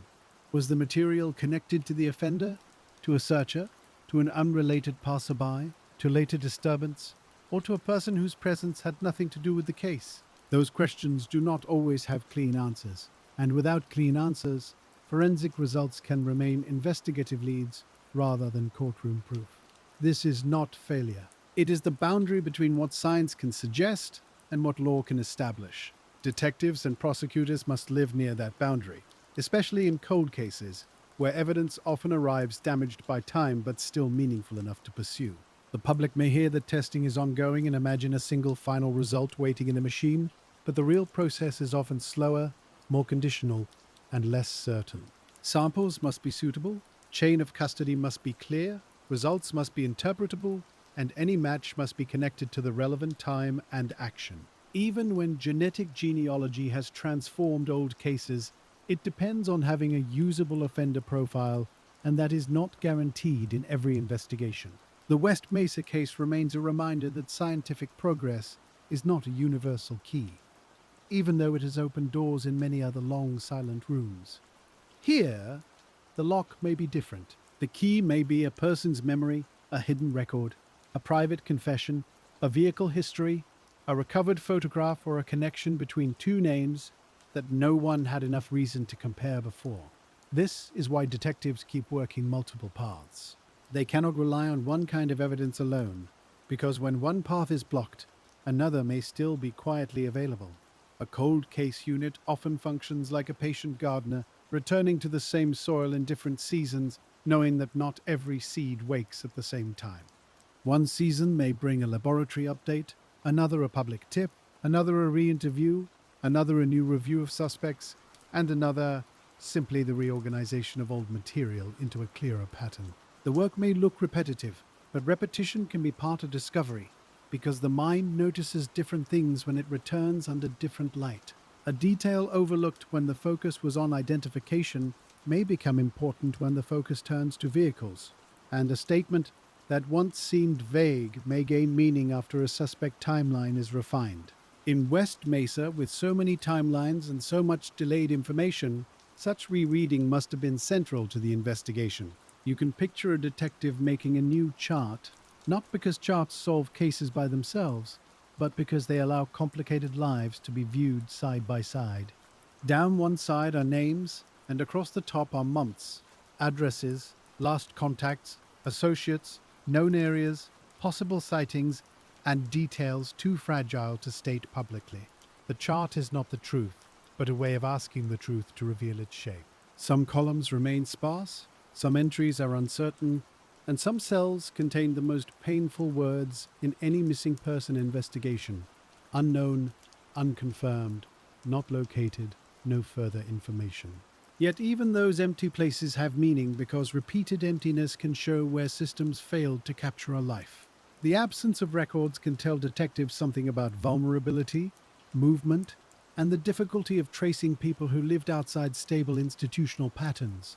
Was the material connected to the offender, to a searcher, to an unrelated passerby, to later disturbance, or to a person whose presence had nothing to do with the case? Those questions do not always have clean answers, and without clean answers, forensic results can remain investigative leads rather than courtroom proof. This is not failure. It is the boundary between what science can suggest and what law can establish. Detectives and prosecutors must live near that boundary, especially in cold cases, where evidence often arrives damaged by time but still meaningful enough to pursue. The public may hear that testing is ongoing and imagine a single final result waiting in a machine, but the real process is often slower, more conditional, and less certain. Samples must be suitable, chain of custody must be clear, results must be interpretable, and any match must be connected to the relevant time and action. Even when genetic genealogy has transformed old cases, it depends on having a usable offender profile, and that is not guaranteed in every investigation. The West Mesa case remains a reminder that scientific progress is not a universal key, even though it has opened doors in many other long, silent rooms. Here, the lock may be different. The key may be a person's memory, a hidden record, a private confession, a vehicle history, a recovered photograph, or a connection between two names that no one had enough reason to compare before. This is why detectives keep working multiple paths. They cannot rely on one kind of evidence alone, because when one path is blocked, another may still be quietly available. A cold case unit often functions like a patient gardener, returning to the same soil in different seasons, knowing that not every seed wakes at the same time. One season may bring a laboratory update, another a public tip, another a re-interview, another a new review of suspects, and another simply the reorganization of old material into a clearer pattern. The work may look repetitive, but repetition can be part of discovery, because the mind notices different things when it returns under different light. A detail overlooked when the focus was on identification may become important when the focus turns to vehicles, and a statement that once seemed vague may gain meaning after a suspect timeline is refined. In West Mesa, with so many timelines and so much delayed information, such rereading must have been central to the investigation. You can picture a detective making a new chart, not because charts solve cases by themselves, but because they allow complicated lives to be viewed side by side. Down one side are names, and across the top are months, addresses, last contacts, associates, known areas, possible sightings, and details too fragile to state publicly. The chart is not the truth, but a way of asking the truth to reveal its shape. Some columns remain sparse, some entries are uncertain, and some cells contain the most painful words in any missing person investigation. Unknown, unconfirmed, not located, no further information. Yet even those empty places have meaning because repeated emptiness can show where systems failed to capture a life. The absence of records can tell detectives something about vulnerability, movement, and the difficulty of tracing people who lived outside stable institutional patterns.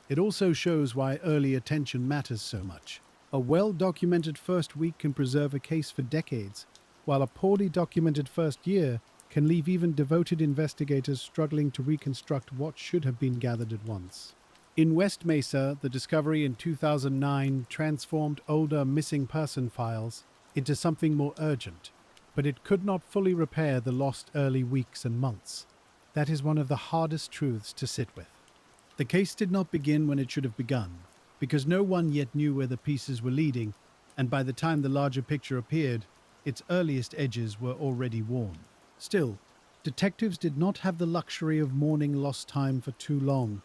It also shows why early attention matters so much. A well-documented first week can preserve a case for decades, while a poorly documented first year can leave even devoted investigators struggling to reconstruct what should have been gathered at once. In West Mesa, the discovery in 2009 transformed older missing person files into something more urgent, but it could not fully repair the lost early weeks and months. That is one of the hardest truths to sit with. The case did not begin when it should have begun, because no one yet knew where the pieces were leading, and by the time the larger picture appeared, its earliest edges were already worn. Still, detectives did not have the luxury of mourning lost time for too long.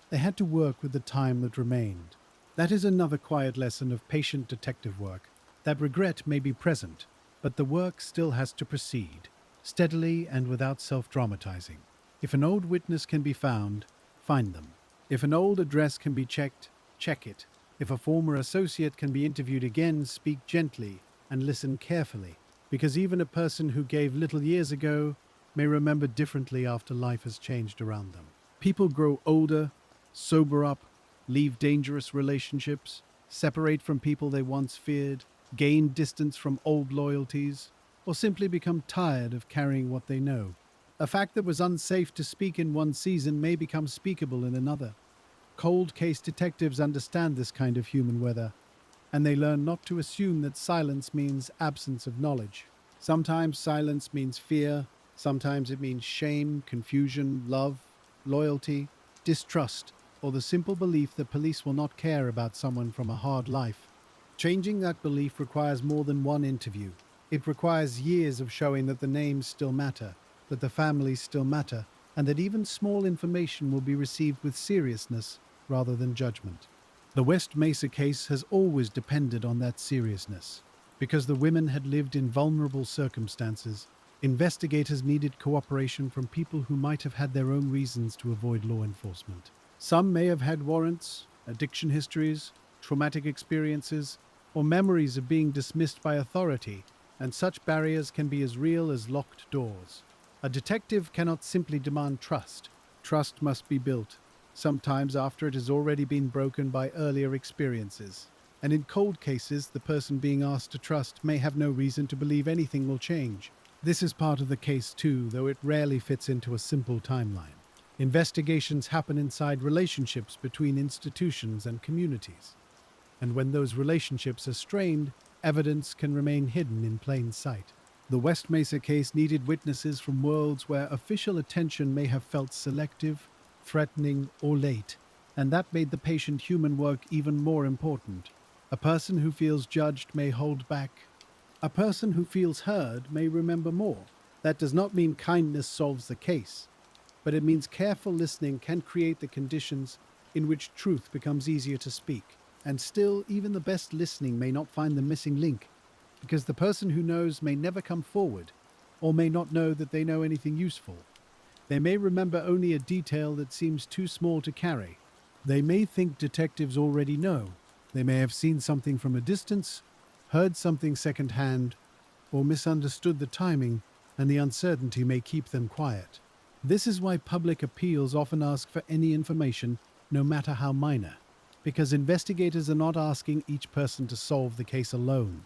They had to work with the time that remained. That is another quiet lesson of patient detective work, that regret may be present, but the work still has to proceed, steadily and without self-dramatizing. If an old witness can be found, find them. If an old address can be checked, check it. If a former associate can be interviewed again, speak gently and listen carefully, because even a person who gave little years ago may remember differently after life has changed around them. People grow older, sober up, leave dangerous relationships, separate from people they once feared, gain distance from old loyalties, or simply become tired of carrying what they know. A fact that was unsafe to speak in one season may become speakable in another. Cold case detectives understand this kind of human weather, and they learn not to assume that silence means absence of knowledge. Sometimes silence means fear, sometimes it means shame, confusion, love, loyalty, distrust, or the simple belief that police will not care about someone from a hard life. Changing that belief requires more than one interview. It requires years of showing that the names still matter, that the families still matter, and that even small information will be received with seriousness rather than judgment. The West Mesa case has always depended on that seriousness. Because the women had lived in vulnerable circumstances, investigators needed cooperation from people who might have had their own reasons to avoid law enforcement. Some may have had warrants, addiction histories, traumatic experiences, or memories of being dismissed by authority, and such barriers can be as real as locked doors. A detective cannot simply demand trust. Trust must be built, sometimes after it has already been broken by earlier experiences. And in cold cases, the person being asked to trust may have no reason to believe anything will change. This is part of the case too, though it rarely fits into a simple timeline. Investigations happen inside relationships between institutions and communities. And when those relationships are strained, evidence can remain hidden in plain sight. The West Mesa case needed witnesses from worlds where official attention may have felt selective, threatening, or late, and that made the patient human work even more important. A person who feels judged may hold back. A person who feels heard may remember more. That does not mean kindness solves the case, but it means careful listening can create the conditions in which truth becomes easier to speak. And still, even the best listening may not find the missing link, because the person who knows may never come forward, or may not know that they know anything useful. They may remember only a detail that seems too small to carry. They may think detectives already know. They may have seen something from a distance, heard something secondhand, or misunderstood the timing, and the uncertainty may keep them quiet. This is why public appeals often ask for any information, no matter how minor, because investigators are not asking each person to solve the case alone.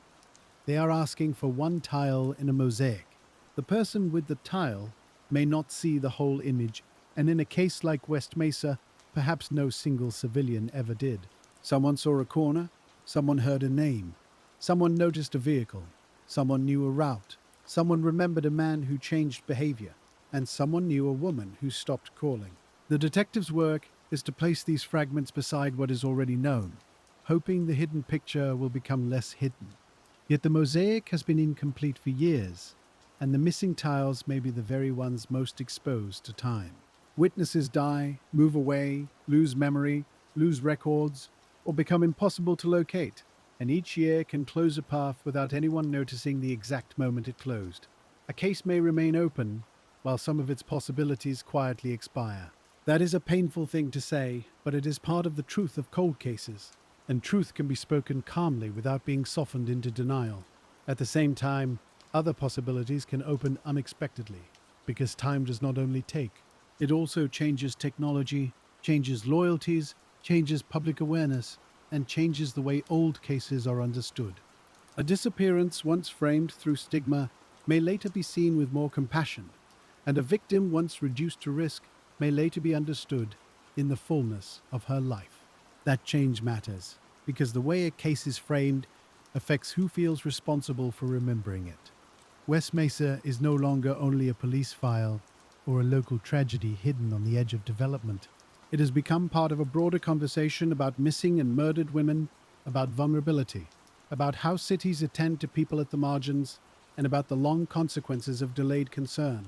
They are asking for one tile in a mosaic. The person with the tile may not see the whole image, and in a case like West Mesa, perhaps no single civilian ever did. Someone saw a corner, someone heard a name, someone noticed a vehicle, someone knew a route, someone remembered a man who changed behavior, and someone knew a woman who stopped calling. The detective's work is to place these fragments beside what is already known, hoping the hidden picture will become less hidden. Yet the mosaic has been incomplete for years, and the missing tiles may be the very ones most exposed to time. Witnesses die, move away, lose memory, lose records, or become impossible to locate, and each year can close a path without anyone noticing the exact moment it closed. A case may remain open, while some of its possibilities quietly expire. That is a painful thing to say, but it is part of the truth of cold cases, and truth can be spoken calmly without being softened into denial. At the same time, other possibilities can open unexpectedly, because time does not only take, it also changes technology, changes loyalties, changes public awareness, and changes the way old cases are understood. A disappearance once framed through stigma may later be seen with more compassion, and a victim once reduced to risk may later be understood in the fullness of her life. That change matters, because the way a case is framed affects who feels responsible for remembering it. West Mesa is no longer only a police file or a local tragedy hidden on the edge of development. It has become part of a broader conversation about missing and murdered women, about vulnerability, about how cities attend to people at the margins, and about the long consequences of delayed concern.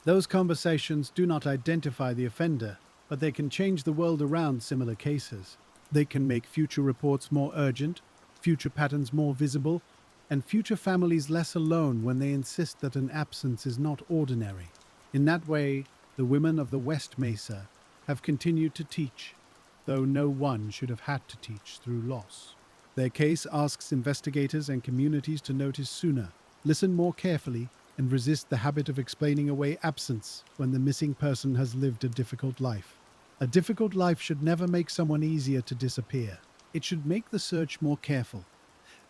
Those conversations do not identify the offender, but they can change the world around similar cases. They can make future reports more urgent, future patterns more visible, and future families less alone when they insist that an absence is not ordinary. In that way, the women of the West Mesa have continued to teach, though no one should have had to teach through loss. Their case asks investigators and communities to notice sooner, listen more carefully, and resist the habit of explaining away absence when the missing person has lived a difficult life. A difficult life should never make someone easier to disappear. It should make the search more careful.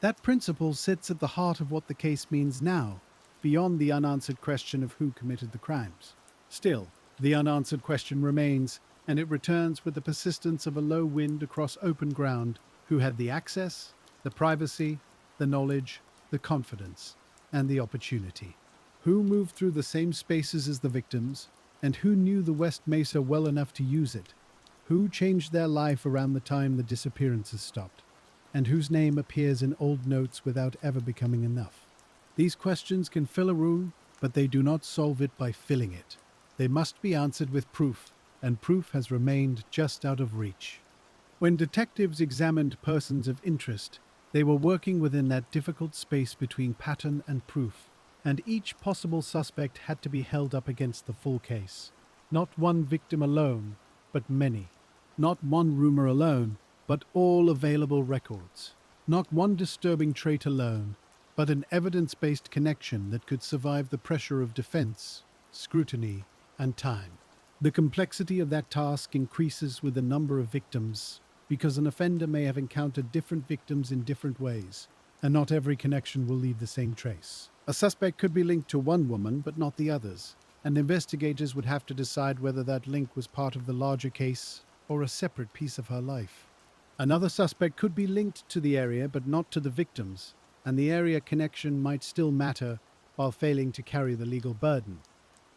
That principle sits at the heart of what the case means now, beyond the unanswered question of who committed the crimes. Still, the unanswered question remains, and it returns with the persistence of a low wind across open ground. Who had the access, the privacy, the knowledge, the confidence, and the opportunity? Who moved through the same spaces as the victims, and who knew the West Mesa well enough to use it? Who changed their life around the time the disappearances stopped? And whose name appears in old notes without ever becoming enough? These questions can fill a room, but they do not solve it by filling it. They must be answered with proof, and proof has remained just out of reach. When detectives examined persons of interest, they were working within that difficult space between pattern and proof, and each possible suspect had to be held up against the full case. Not one victim alone, but many. Not one rumor alone, but all available records. Not one disturbing trait alone, but an evidence-based connection that could survive the pressure of defense, scrutiny, and time. The complexity of that task increases with the number of victims, because an offender may have encountered different victims in different ways, and not every connection will leave the same trace. A suspect could be linked to one woman, but not the others, and investigators would have to decide whether that link was part of the larger case or a separate piece of her life. Another suspect could be linked to the area, but not to the victims, and the area connection might still matter while failing to carry the legal burden.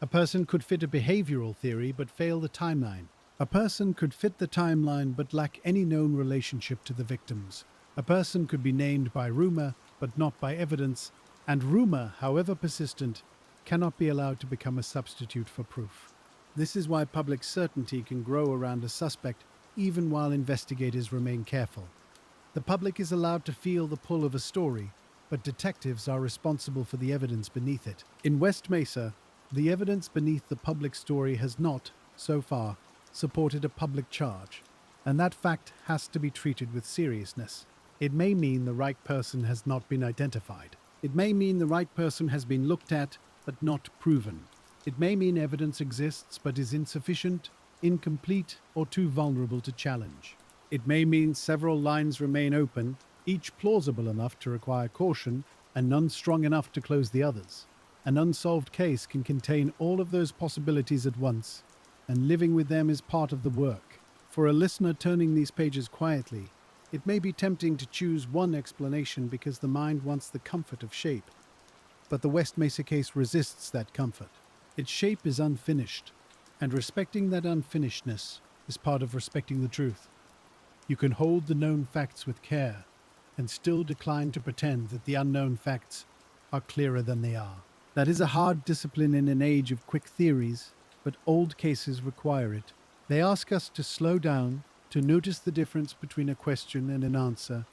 A person could fit a behavioral theory but fail the timeline. A person could fit the timeline but lack any known relationship to the victims. A person could be named by rumor but not by evidence, and rumor, however persistent, cannot be allowed to become a substitute for proof. This is why public certainty can grow around a suspect even while investigators remain careful. The public is allowed to feel the pull of a story, but detectives are responsible for the evidence beneath it. In West Mesa, the evidence beneath the public story has not, so far, supported a public charge, and that fact has to be treated with seriousness. It may mean the right person has not been identified. It may mean the right person has been looked at, but not proven. It may mean evidence exists but is insufficient, incomplete, or too vulnerable to challenge. It may mean several lines remain open, each plausible enough to require caution, and none strong enough to close the others. An unsolved case can contain all of those possibilities at once, and living with them is part of the work. For a listener turning these pages quietly, it may be tempting to choose one explanation because the mind wants the comfort of shape. But the West Mesa case resists that comfort. Its shape is unfinished, and respecting that unfinishedness is part of respecting the truth. You can hold the known facts with care, and still decline to pretend that the unknown facts are clearer than they are. That is a hard discipline in an age of quick theories, but old cases require it. They ask us to slow down, to notice the difference between a question and an answer,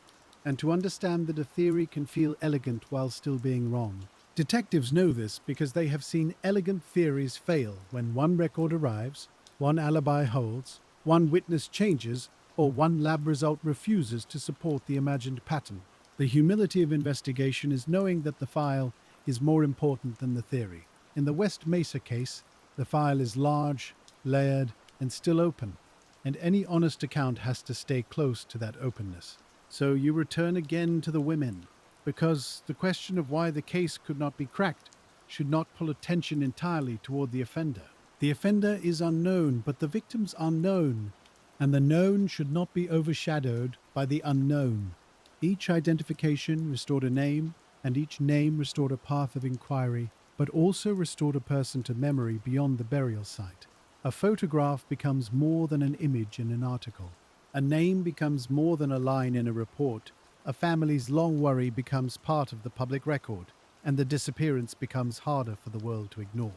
and to understand that a theory can feel elegant while still being wrong. Detectives know this because they have seen elegant theories fail when one record arrives, one alibi holds, one witness changes, or one lab result refuses to support the imagined pattern. The humility of investigation is knowing that the file is more important than the theory. In the West Mesa case, the file is large, layered, and still open, and any honest account has to stay close to that openness. So you return again to the women, because the question of why the case could not be cracked should not pull attention entirely toward the offender. The offender is unknown, but the victims are known, And the known should not be overshadowed by the unknown. Each identification restored a name, and each name restored a path of inquiry, but also restored a person to memory beyond the burial site. A photograph becomes more than an image in an article. A name becomes more than a line in a report. A family's long worry becomes part of the public record, and the disappearance becomes harder for the world to ignore.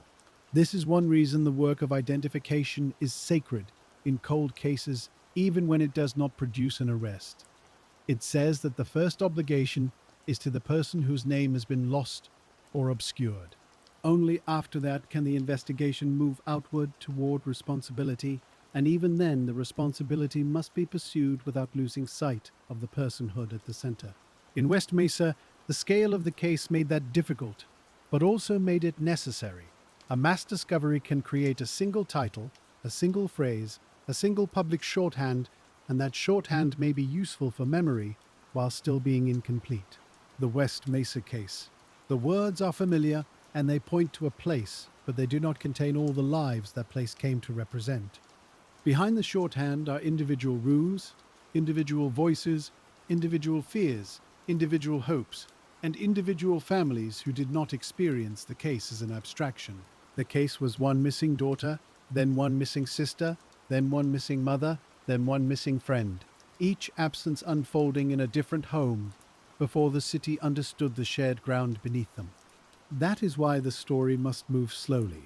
This is one reason the work of identification is sacred in cold cases, even when it does not produce an arrest. It says that the first obligation is to the person whose name has been lost or obscured. Only after that can the investigation move outward toward responsibility, and even then the responsibility must be pursued without losing sight of the personhood at the center. In West Mesa, the scale of the case made that difficult, but also made it necessary. A mass discovery can create a single title, a single phrase, a single public shorthand, and that shorthand may be useful for memory while still being incomplete. The West Mesa case. The words are familiar and they point to a place, but they do not contain all the lives that place came to represent. Behind the shorthand are individual rooms, individual voices, individual fears, individual hopes, and individual families who did not experience the case as an abstraction. The case was one missing daughter, then one missing sister, then one missing mother, then one missing friend, each absence unfolding in a different home before the city understood the shared ground beneath them. That is why the story must move slowly.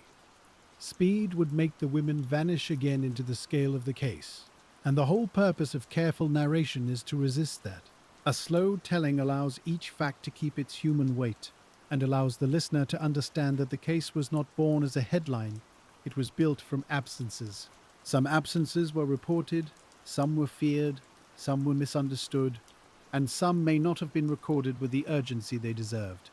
Speed would make the women vanish again into the scale of the case, and the whole purpose of careful narration is to resist that. A slow telling allows each fact to keep its human weight, and allows the listener to understand that the case was not born as a headline, it was built from absences. Some absences were reported, some were feared, some were misunderstood, and some may not have been recorded with the urgency they deserved.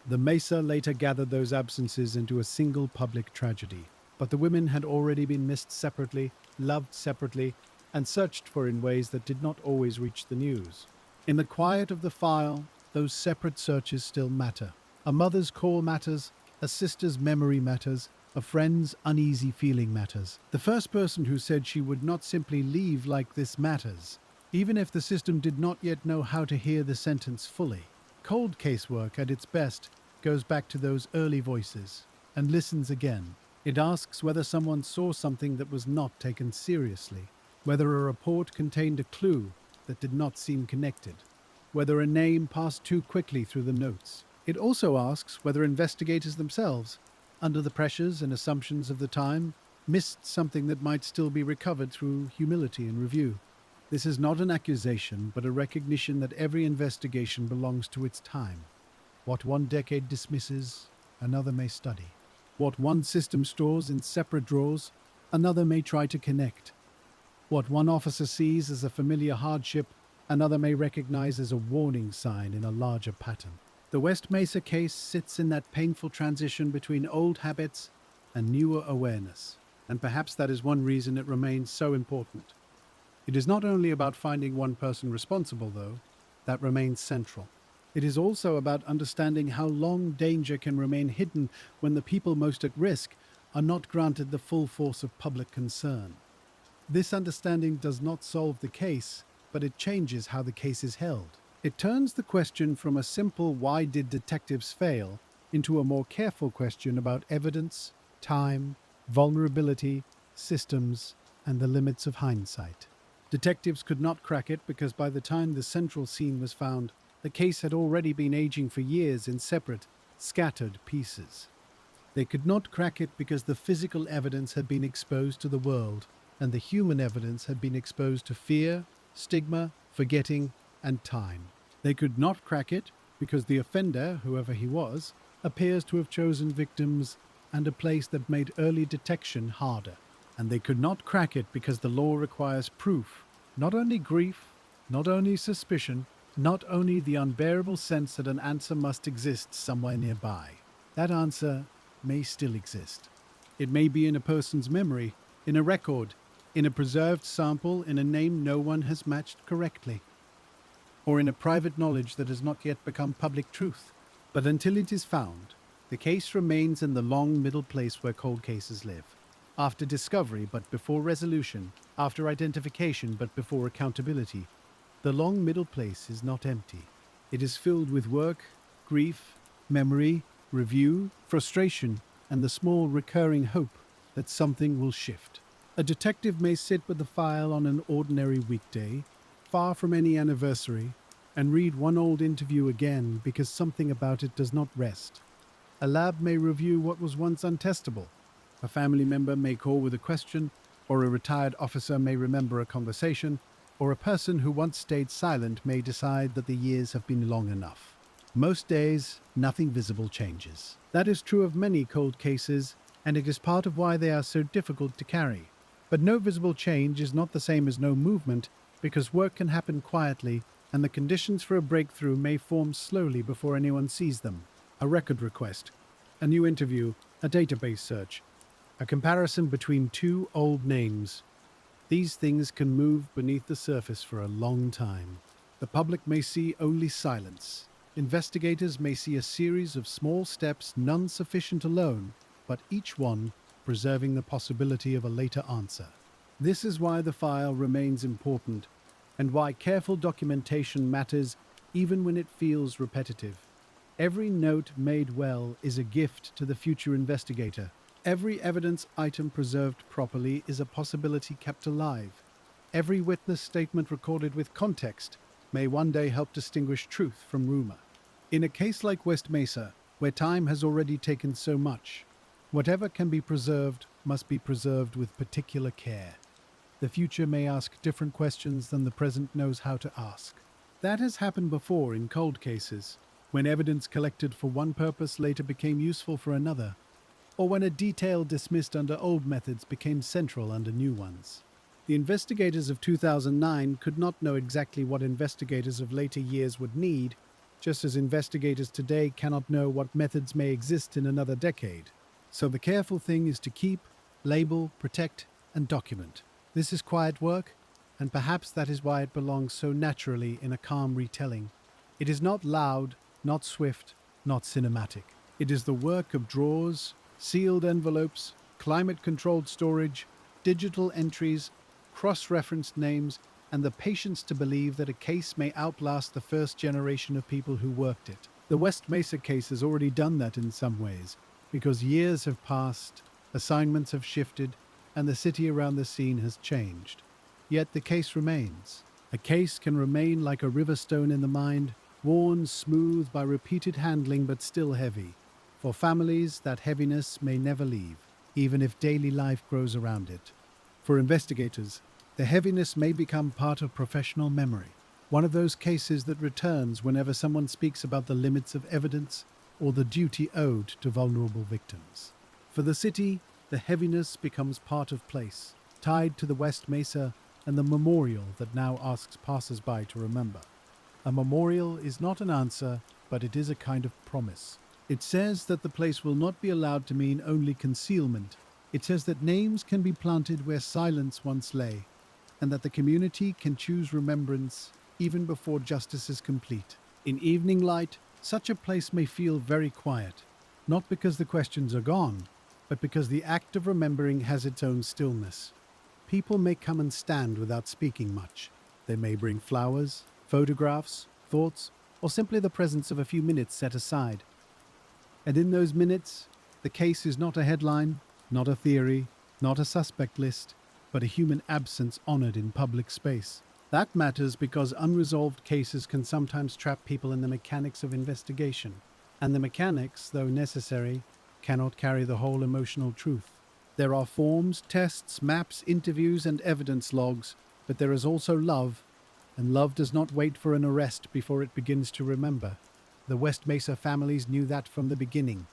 The Mesa later gathered those absences into a single public tragedy, but the women had already been missed separately, loved separately, and searched for in ways that did not always reach the news. In the quiet of the file, those separate searches still matter. A mother's call matters, a sister's memory matters, a friend's uneasy feeling matters. The first person who said she would not simply leave like this matters, even if the system did not yet know how to hear the sentence fully. Cold case work at its best goes back to those early voices and listens again. It asks whether someone saw something that was not taken seriously, whether a report contained a clue that did not seem connected, whether a name passed too quickly through the notes. It also asks whether investigators themselves, under the pressures and assumptions of the time, missed something that might still be recovered through humility and review. This is not an accusation, but a recognition that every investigation belongs to its time. What one decade dismisses, another may study. What one system stores in separate drawers, another may try to connect. What one officer sees as a familiar hardship, another may recognize as a warning sign in a larger pattern. The West Mesa case sits in that painful transition between old habits and newer awareness, and perhaps that is one reason it remains so important. It is not only about finding one person responsible, though, that remains central. It is also about understanding how long danger can remain hidden when the people most at risk are not granted the full force of public concern. This understanding does not solve the case, but it changes how the case is held. It turns the question from a simple "why did detectives fail" into a more careful question about evidence, time, vulnerability, systems, and the limits of hindsight. Detectives could not crack it because by the time the central scene was found, the case had already been aging for years in separate, scattered pieces. They could not crack it because the physical evidence had been exposed to the world, and the human evidence had been exposed to fear, stigma, forgetting, and time. They could not crack it because the offender, whoever he was, appears to have chosen victims and a place that made early detection harder. And they could not crack it because the law requires proof, not only grief, not only suspicion, not only the unbearable sense that an answer must exist somewhere nearby. That answer may still exist. It may be in a person's memory, in a record, in a preserved sample, in a name no one has matched correctly, or in a private knowledge that has not yet become public truth. But until it is found, the case remains in the long middle place where cold cases live. After discovery but before resolution, after identification but before accountability, the long middle place is not empty. It is filled with work, grief, memory, review, frustration, and the small recurring hope that something will shift. A detective may sit with the file on an ordinary weekday, far from any anniversary, and read one old interview again because something about it does not rest. A lab may review what was once untestable. A family member may call with a question, or a retired officer may remember a conversation, or a person who once stayed silent may decide that the years have been long enough. Most days, nothing visible changes. That is true of many cold cases, and it is part of why they are so difficult to carry. But no visible change is not the same as no movement, because work can happen quietly, and the conditions for a breakthrough may form slowly before anyone sees them. A record request, a new interview, a database search, a comparison between two old names. These things can move beneath the surface for a long time. The public may see only silence. Investigators may see a series of small steps, none sufficient alone, but each one preserving the possibility of a later answer. This is why the file remains important, and why careful documentation matters even when it feels repetitive. Every note made well is a gift to the future investigator. Every evidence item preserved properly is a possibility kept alive. Every witness statement recorded with context may one day help distinguish truth from rumor. In a case like West Mesa, where time has already taken so much, whatever can be preserved must be preserved with particular care. The future may ask different questions than the present knows how to ask. That has happened before in cold cases, when evidence collected for one purpose later became useful for another, or when a detail dismissed under old methods became central under new ones. The investigators of 2009 could not know exactly what investigators of later years would need, just as investigators today cannot know what methods may exist in another decade. So the careful thing is to keep, label, protect, and document. This is quiet work, and perhaps that is why it belongs so naturally in a calm retelling. It is not loud, not swift, not cinematic. It is the work of drawers, sealed envelopes, climate-controlled storage, digital entries, cross-referenced names, and the patience to believe that a case may outlast the first generation of people who worked it. The West Mesa case has already done that in some ways, because years have passed, assignments have shifted, and the city around the scene has changed. Yet the case remains. A case can remain like a river stone in the mind, worn smooth by repeated handling but still heavy. For families, that heaviness may never leave, even if daily life grows around it. For investigators, the heaviness may become part of professional memory, one of those cases that returns whenever someone speaks about the limits of evidence or the duty owed to vulnerable victims. For the city, the heaviness becomes part of place, tied to the West Mesa and the memorial that now asks passers-by to remember. A memorial is not an answer, but it is a kind of promise. It says that the place will not be allowed to mean only concealment. It says that names can be planted where silence once lay, and that the community can choose remembrance even before justice is complete. In evening light, such a place may feel very quiet, not because the questions are gone, but because the act of remembering has its own stillness. People may come and stand without speaking much. They may bring flowers, photographs, thoughts, or simply the presence of a few minutes set aside. And in those minutes, the case is not a headline, not a theory, not a suspect list, but a human absence honored in public space. That matters because unresolved cases can sometimes trap people in the mechanics of investigation, and the mechanics, though necessary, cannot carry the whole emotional truth. There are forms, tests, maps, interviews, and evidence logs, but there is also love, and love does not wait for an arrest before it begins to remember. The West Mesa families knew that from the beginning.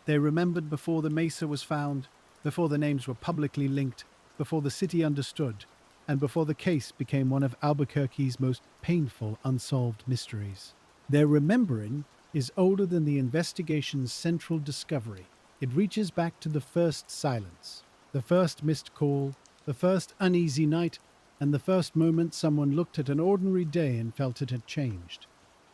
They remembered before the mesa was found, before the names were publicly linked, before the city understood, and before the case became one of Albuquerque's most painful unsolved mysteries. Their remembering is older than the investigation's central discovery. It reaches back to the first silence, the first missed call, the first uneasy night, and the first moment someone looked at an ordinary day and felt it had changed.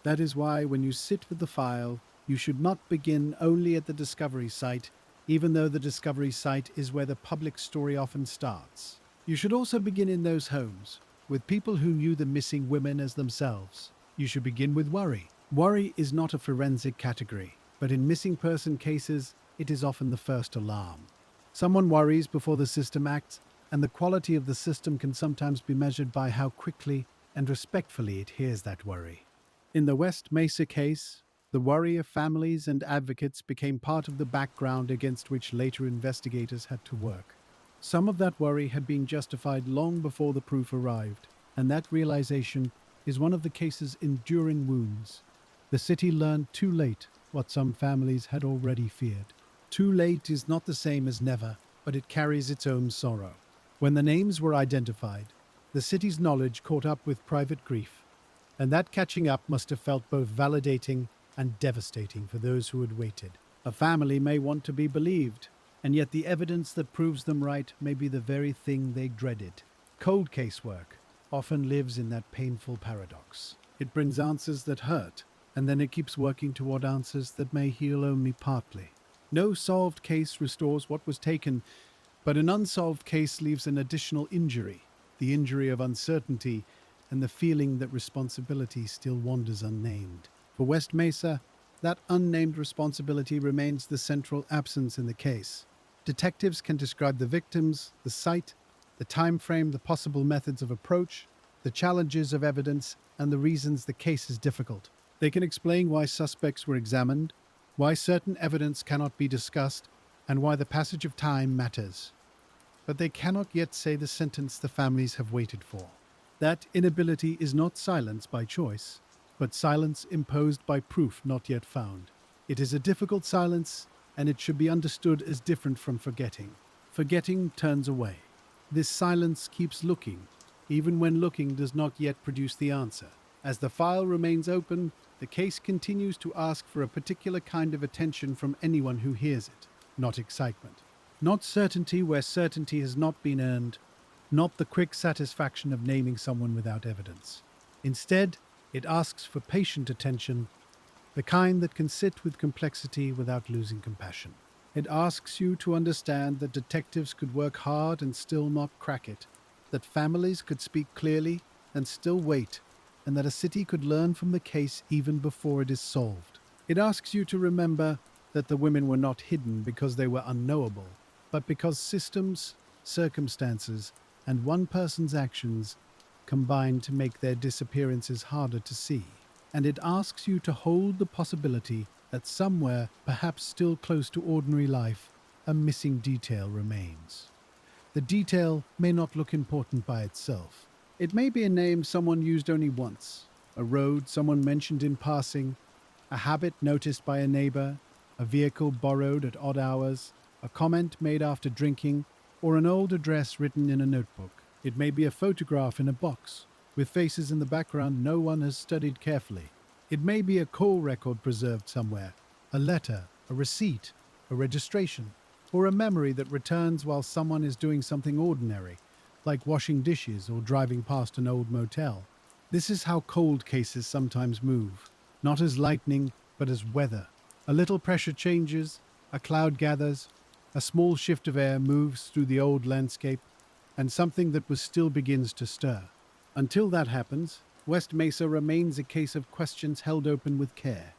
That is why when you sit with the file, you should not begin only at the discovery site, even though the discovery site is where the public story often starts. You should also begin in those homes, with people who knew the missing women as themselves. You should begin with worry. Worry is not a forensic category, but in missing person cases, it is often the first alarm. Someone worries before the system acts, and the quality of the system can sometimes be measured by how quickly and respectfully it hears that worry. In the West Mesa case, the worry of families and advocates became part of the background against which later investigators had to work. Some of that worry had been justified long before the proof arrived, and that realization is one of the case's enduring wounds. The city learned too late what some families had already feared. Too late is not the same as never, but it carries its own sorrow. When the names were identified, the city's knowledge caught up with private grief, and that catching up must have felt both validating and devastating for those who had waited. A family may want to be believed, and yet the evidence that proves them right may be the very thing they dreaded. Cold case work often lives in that painful paradox. It brings answers that hurt, and then it keeps working toward answers that may heal only partly. No solved case restores what was taken, but an unsolved case leaves an additional injury, the injury of uncertainty and the feeling that responsibility still wanders unnamed. For West Mesa, that unnamed responsibility remains the central absence in the case. Detectives can describe the victims, the site, the time frame, the possible methods of approach, the challenges of evidence, and the reasons the case is difficult. They can explain why suspects were examined, why certain evidence cannot be discussed, and why the passage of time matters. But they cannot yet say the sentence the families have waited for. That inability is not silence by choice, but silence imposed by proof not yet found. It is a difficult silence, and it should be understood as different from forgetting. Forgetting turns away. This silence keeps looking, even when looking does not yet produce the answer. As the file remains open, the case continues to ask for a particular kind of attention from anyone who hears it, not excitement. Not certainty where certainty has not been earned, not the quick satisfaction of naming someone without evidence. Instead, it asks for patient attention, the kind that can sit with complexity without losing compassion. It asks you to understand that detectives could work hard and still not crack it, that families could speak clearly and still wait, and that a city could learn from the case even before it is solved. It asks you to remember that the women were not hidden because they were unknowable, but because systems, circumstances, and one person's actions combined to make their disappearances harder to see. And it asks you to hold the possibility that somewhere, perhaps still close to ordinary life, a missing detail remains. The detail may not look important by itself. It may be a name someone used only once, a road someone mentioned in passing, a habit noticed by a neighbor, a vehicle borrowed at odd hours, a comment made after drinking, or an old address written in a notebook. It may be a photograph in a box, with faces in the background no one has studied carefully. It may be a call record preserved somewhere, a letter, a receipt, a registration, or a memory that returns while someone is doing something ordinary, like washing dishes or driving past an old motel. This is how cold cases sometimes move, not as lightning, but as weather. A little pressure changes, a cloud gathers, a small shift of air moves through the old landscape, and something that was still begins to stir. Until that happens, West Mesa remains a case of questions held open with care.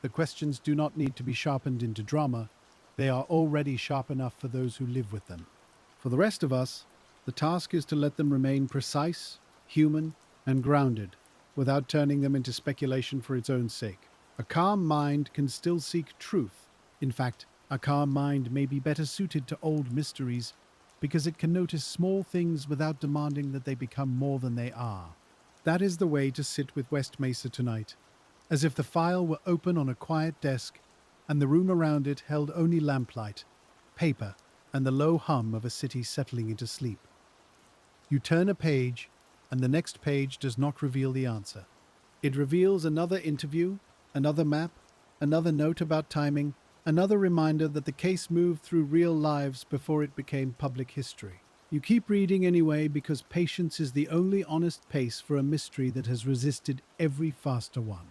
The questions do not need to be sharpened into drama. They are already sharp enough for those who live with them. For the rest of us, the task is to let them remain precise, human, and grounded, without turning them into speculation for its own sake. A calm mind can still seek truth. In fact, a calm mind may be better suited to old mysteries because it can notice small things without demanding that they become more than they are. That is the way to sit with West Mesa tonight, as if the file were open on a quiet desk and the room around it held only lamplight, paper, and the low hum of a city settling into sleep. You turn a page, and the next page does not reveal the answer. It reveals another interview, another map, another note about timing, another reminder that the case moved through real lives before it became public history. You keep reading anyway because patience is the only honest pace for a mystery that has resisted every faster one.